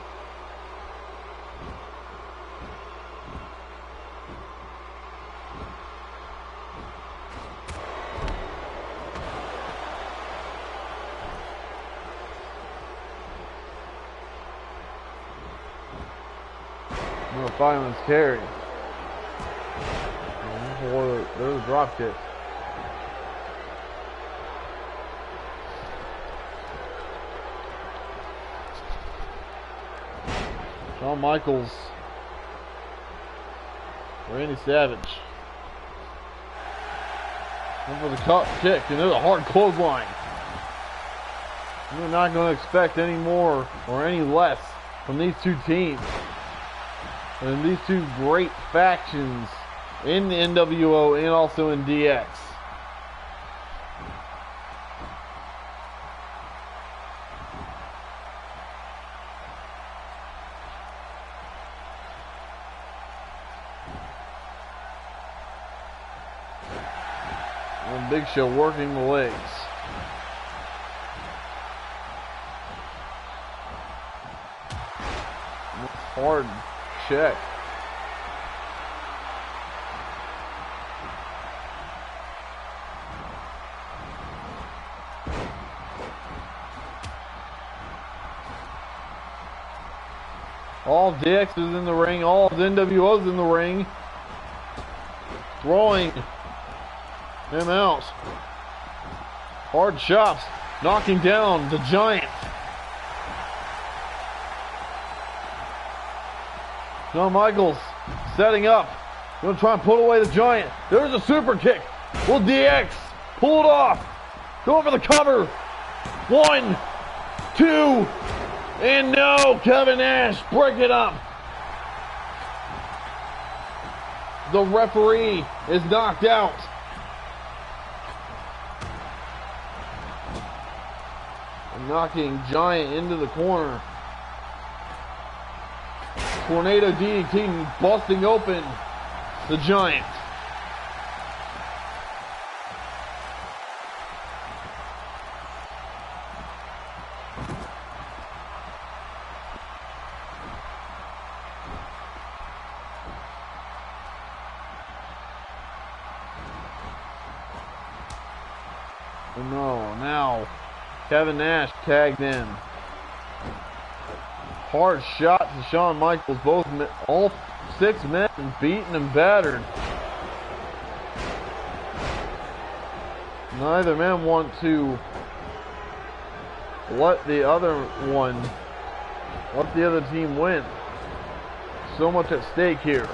I'm going to find this carry. There's a drop kick. Shawn Michaels. Randy Savage. Over the cut kick, and there's a hard clothesline. You're not going to expect any more or any less from these two teams. And these two great factions in the NWO and also in DX. And Big Show working the legs. Hard check. All of DX is in the ring. All of the NWO's in the ring. Throwing him out. Hard chops. Knocking down the Giant. Shawn Michaels setting up. Going to try and put away the Giant. There's a super kick. Will DX pull it off? Go for the cover. 1, 2, and no. Kevin Nash break it up. The referee is knocked out. Knocking Giant into the corner. Tornado DDT busting open the Giant. Oh no, now Kevin Nash tagged in. Hard shot to Shawn Michaels. All 6 men beaten and battered. Neither man want to let the other team win. So much at stake here.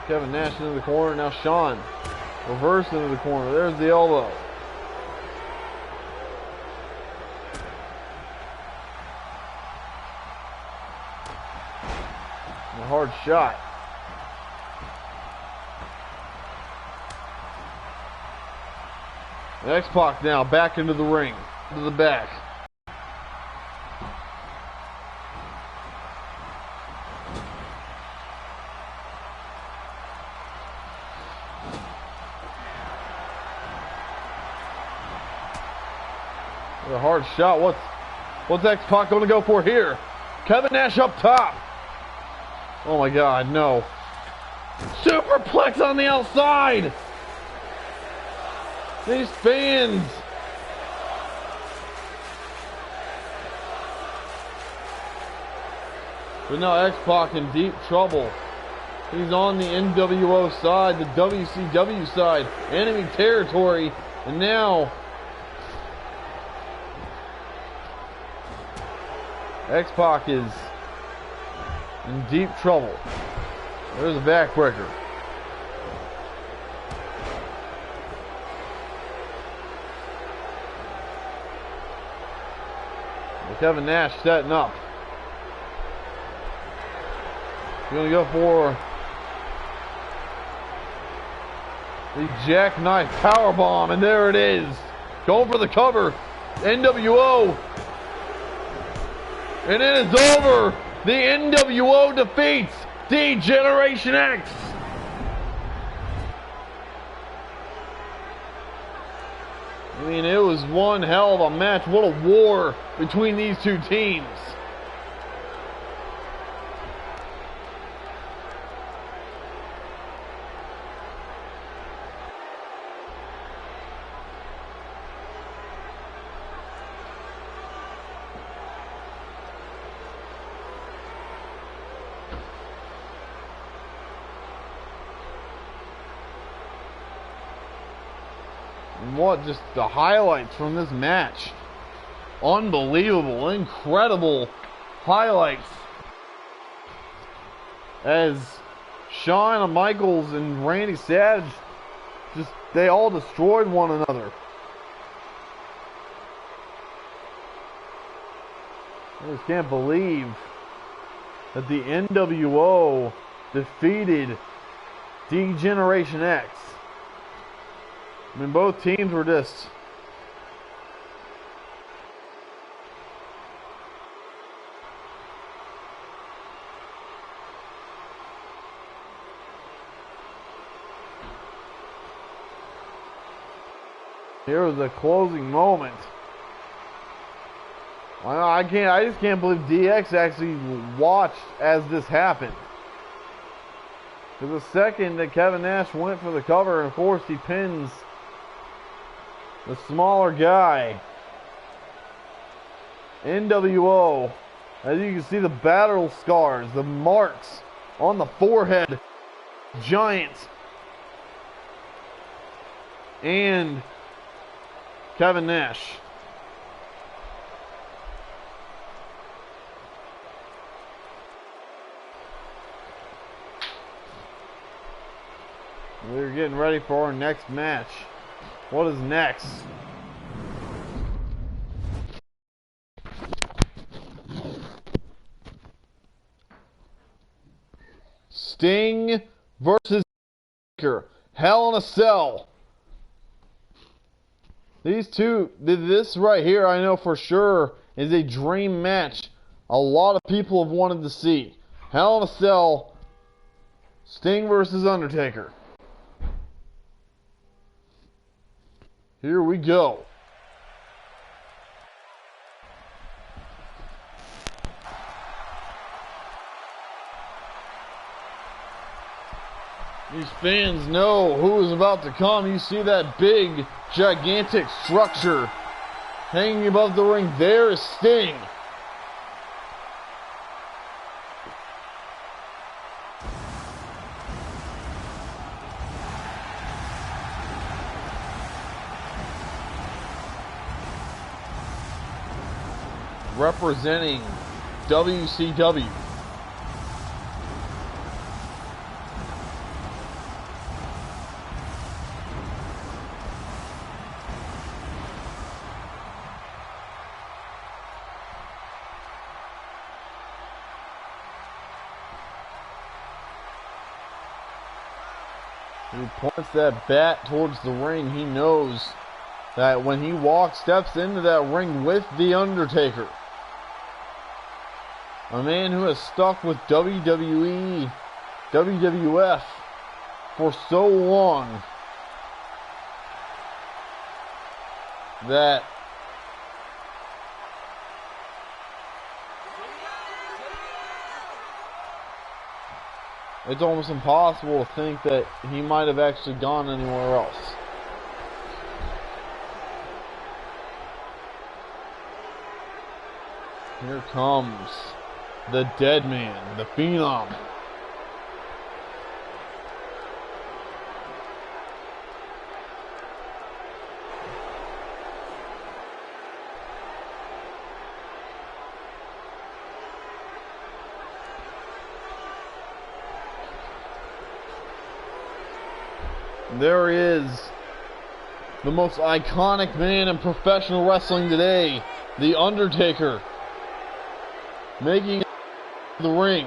Kevin Nash into the corner. Now Shawn reverse into the corner. There's the elbow. A hard shot. X-Pac now back into the ring. To the back. A hard shot. What's X-Pac going to go for here? Kevin Nash up top. Oh my God, no. Superplex on the outside. These fans. But now X-Pac in deep trouble. He's on the NWO side, the WCW side, enemy territory, and now X-Pac is in deep trouble. There's a backbreaker. Kevin Nash setting up. He's going to go for the jackknife powerbomb, and there it is. Going for the cover. NWO. And it is over. The NWO defeats D-Generation X. I mean, it was one hell of a match. What a war between these two teams. And what just the highlights from this match. Unbelievable, incredible highlights. As Shawn Michaels and Randy Savage, they all destroyed one another. I just can't believe that the NWO defeated D-Generation X. I mean, both teams were just... Here was a closing moment. I just can't believe DX actually watched as this happened. For the second that Kevin Nash went for the cover, and of course he pins the smaller guy. NWO, as you can see the battle scars, the marks on the forehead, Giant, and Kevin Nash. We're getting ready for our next match. What is next? Sting versus Taker. Hell in a Cell. These two, this right here, I know for sure is a dream match a lot of people have wanted to see. Hell in a Cell, Sting versus Undertaker. Here we go. These fans know who is about to come. You see that big, gigantic structure hanging above the ring. There is Sting. Representing WCW. He points that bat towards the ring. He knows that when he steps into that ring with The Undertaker, a man who has stuck with WWE, WWF for so long, that it's almost impossible to think that he might have actually gone anywhere else. Here comes the Dead Man, the Phenom. There is the most iconic man in professional wrestling today, The Undertaker, making the ring.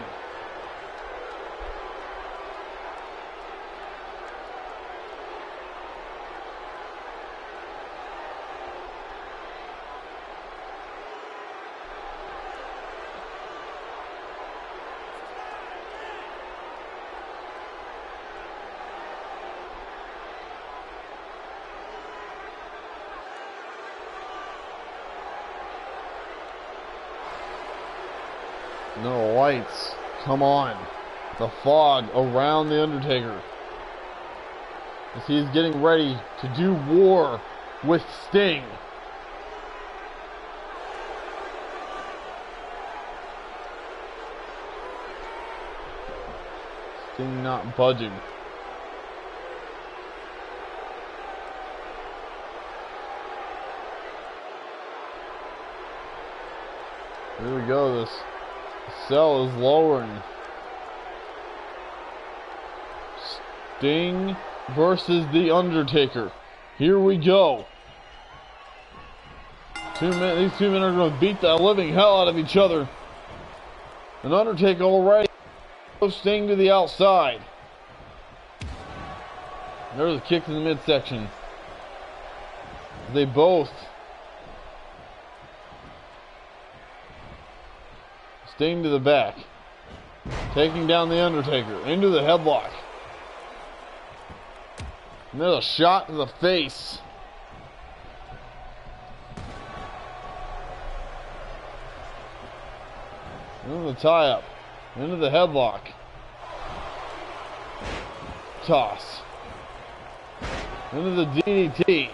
No lights. Come on. The fog around The Undertaker, as he's getting ready to do war with Sting. Sting not budging. Here we go. This cell is lowering. Sting versus The Undertaker. Here we go. These two men are going to beat the living hell out of each other. And Undertaker already Sting to the outside. There's a kick to the midsection. They both. Sting to the back. Taking down the Undertaker. Into the headlock. And there's a shot to the face. Into the tie-up. Into the headlock. Toss. Into the DDT.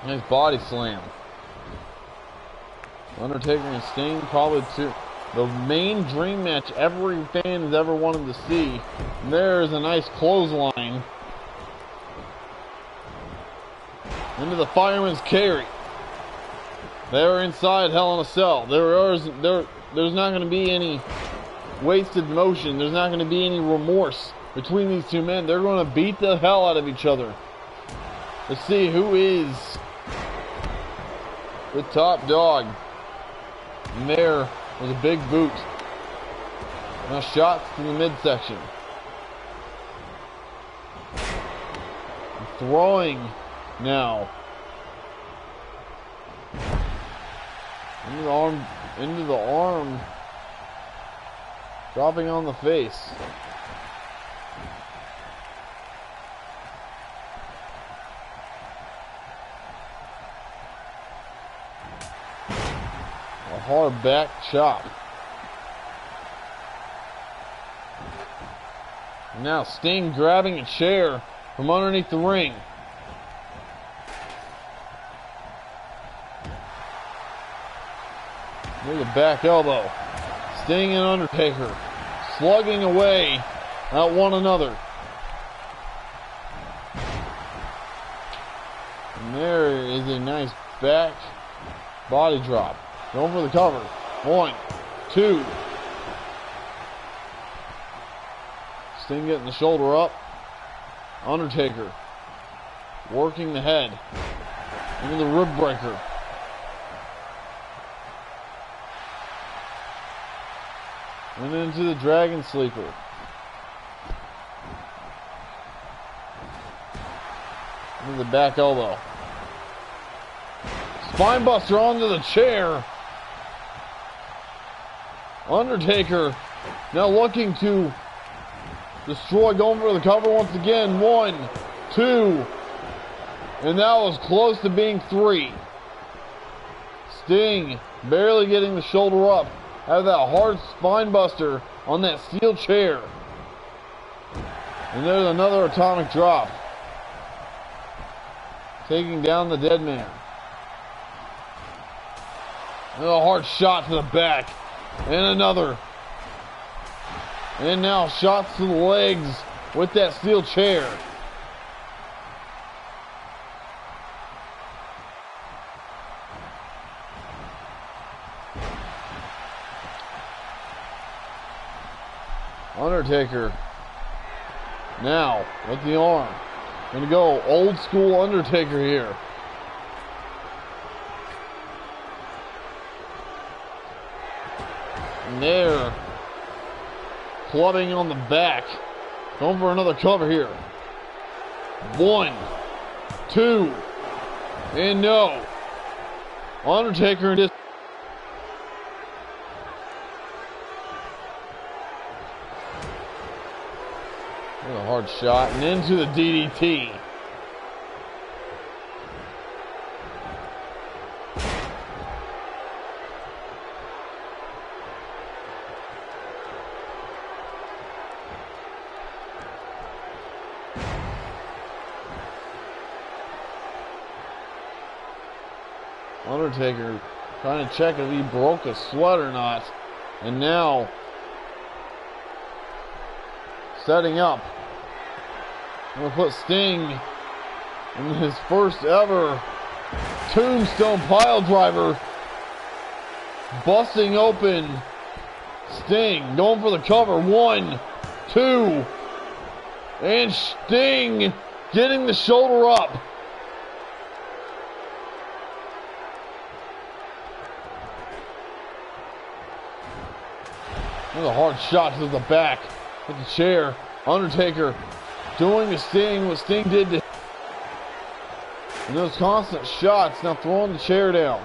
Nice body slam. Undertaker and Sting, probably the main dream match every fan has ever wanted to see. And there's a nice clothesline. Into the fireman's carry. They're inside Hell in a Cell. There's not going to be any wasted motion. There's not going to be any remorse between these two men. They're going to beat the hell out of each other. Let's see who is the top dog. And there was a big boot. Now shots to the midsection. Throwing now. Into the arm. Dropping on the face. Hard back chop. Now Sting grabbing a chair from underneath the ring. There's a back elbow. Sting and Undertaker slugging away at one another. And there is a nice back body drop. Going for the cover. 1, 2. Sting getting the shoulder up. Undertaker working the head. Into the rib breaker. And into the Dragon Sleeper. Into the back elbow. Spinebuster onto the chair. Undertaker now looking to destroy, going for the cover once again. 1, 2, and that was close to being 3. Sting barely getting the shoulder up out of that hard spinebuster on that steel chair. And there's another atomic drop. Taking down the dead man. And a hard shot to the back. And another. And now shots to the legs with that steel chair. Undertaker now with the arm. Gonna go old school Undertaker here. And there, clubbing on the back. Going for another cover here. 1, 2, and no. Undertaker just a hard shot and into the DDT. Undertaker trying to check if he broke a sweat or not. And now, setting up. I'm going to put Sting in his first ever tombstone pile driver. Busting open Sting. Going for the cover. 1, 2. And Sting getting the shoulder up. There's a hard shot to the back with the chair. Undertaker doing to Sting what Sting did to him. And those constant shots, now throwing the chair down.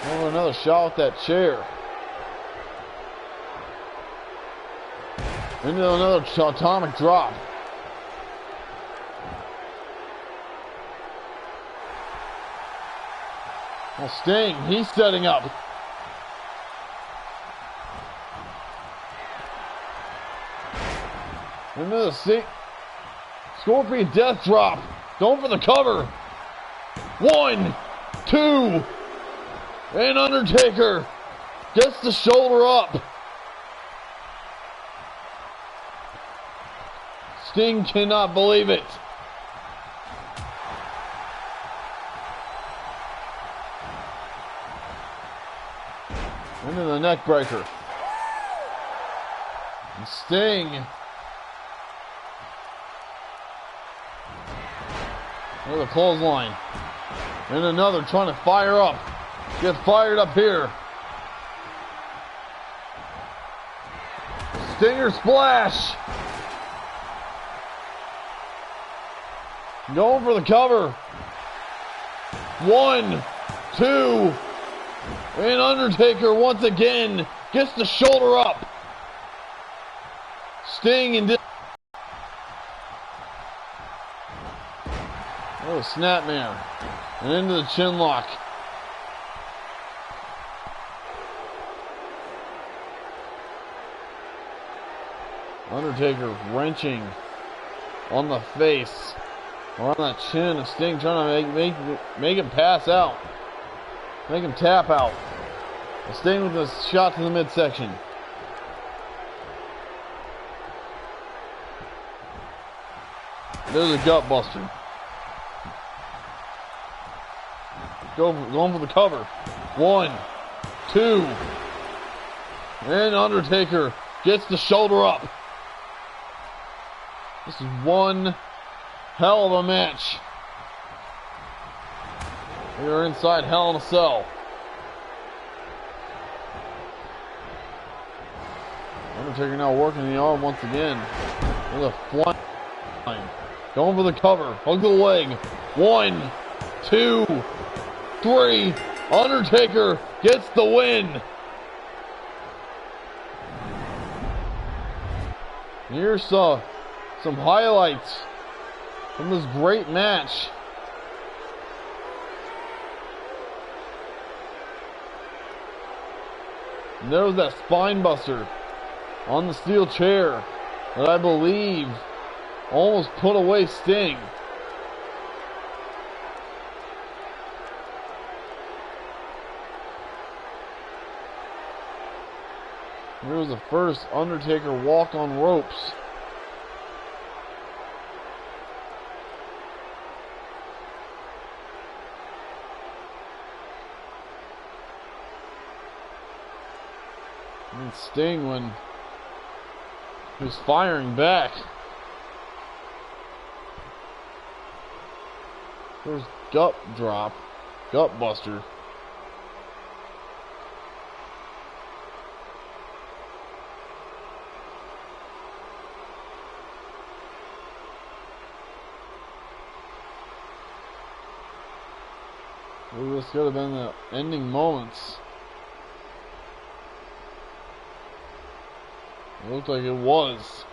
Oh, another shot with that chair. Into another atomic drop. Well, Sting, he's setting up. Into the Scorpion death drop. Going for the cover. 1, 2. And Undertaker gets the shoulder up. Sting cannot believe it. Into the neck breaker. And Sting. Another clothesline. And another trying to fire up. Get fired up here. Stinger splash. Going for the cover. 1, 2. And Undertaker once again gets the shoulder up. Sting and oh, snapmare. And into the chin lock. Undertaker wrenching on the face. Or on that chin of Sting, trying to make him pass out. Make him tap out. Sting with a shot to the midsection. There's a gut buster. Going for the cover. 1, 2. And Undertaker gets the shoulder up. This is one hell of a match. We are inside Hell in a Cell. Undertaker now working the arm once again. With a flying. Going for the cover. Hook the leg. 1, 2, 3. Undertaker gets the win. Here's some highlights from this great match. And there was that spine buster on the steel chair that I believe almost put away Sting. Here was the first Undertaker walk on ropes. And Sting, when he was firing back. There's gut drop, gut buster. Ooh, this could have been the ending moments. It looked like it was.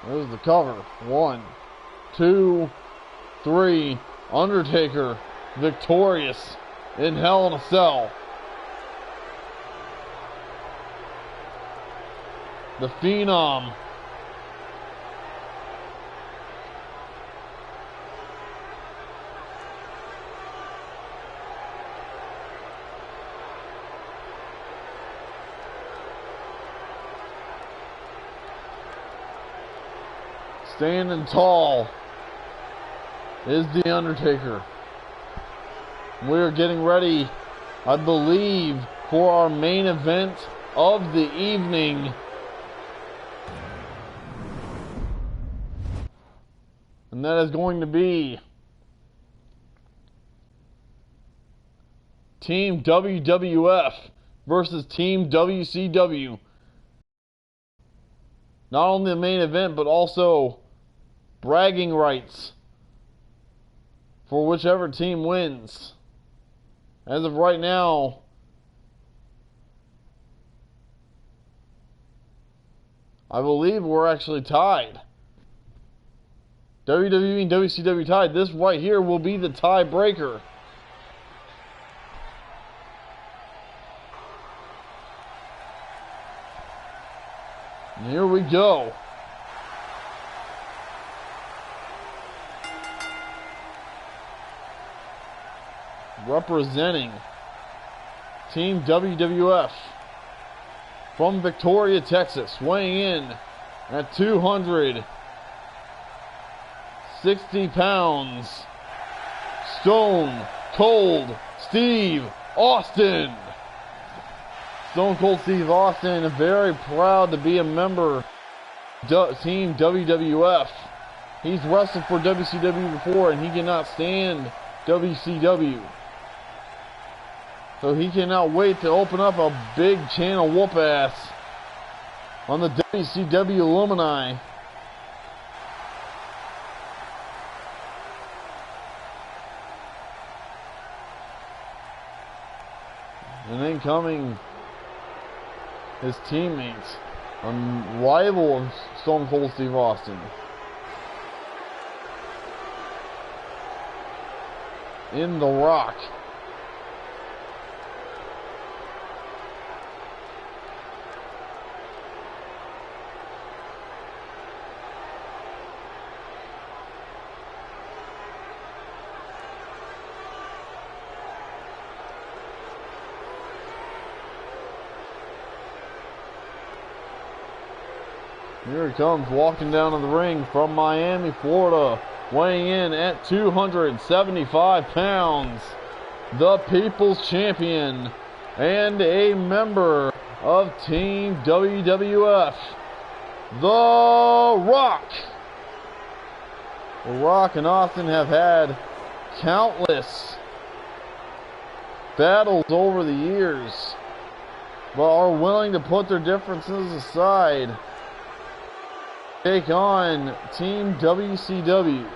There's the cover. 1, 2, 3. Undertaker victorious in Hell in a Cell. The Phenom Standing tall is The Undertaker. We're getting ready, I believe, for our main event of the evening. And that is going to be Team WWF versus Team WCW. Not only the main event, but also bragging rights for whichever team wins. As of right now, I believe we're actually tied. WWE and WCW tied. This right here will be the tiebreaker. And here we go. Representing Team WWF from Victoria, Texas, weighing in at 260 pounds, Stone Cold Steve Austin. Stone Cold Steve Austin, very proud to be a member of Team WWF. He's wrestled for WCW before, and he cannot stand WCW. So he cannot wait to open up a big channel whoop ass on the WCW alumni. And then coming his teammates, a rival of Stone Cold Steve Austin, in The Rock. Here he comes, walking down to the ring from Miami, Florida, weighing in at 275 pounds, the People's Champion and a member of Team WWF, The Rock. The Rock and Austin have had countless battles over the years, but are willing to put their differences aside. Take on Team WCW.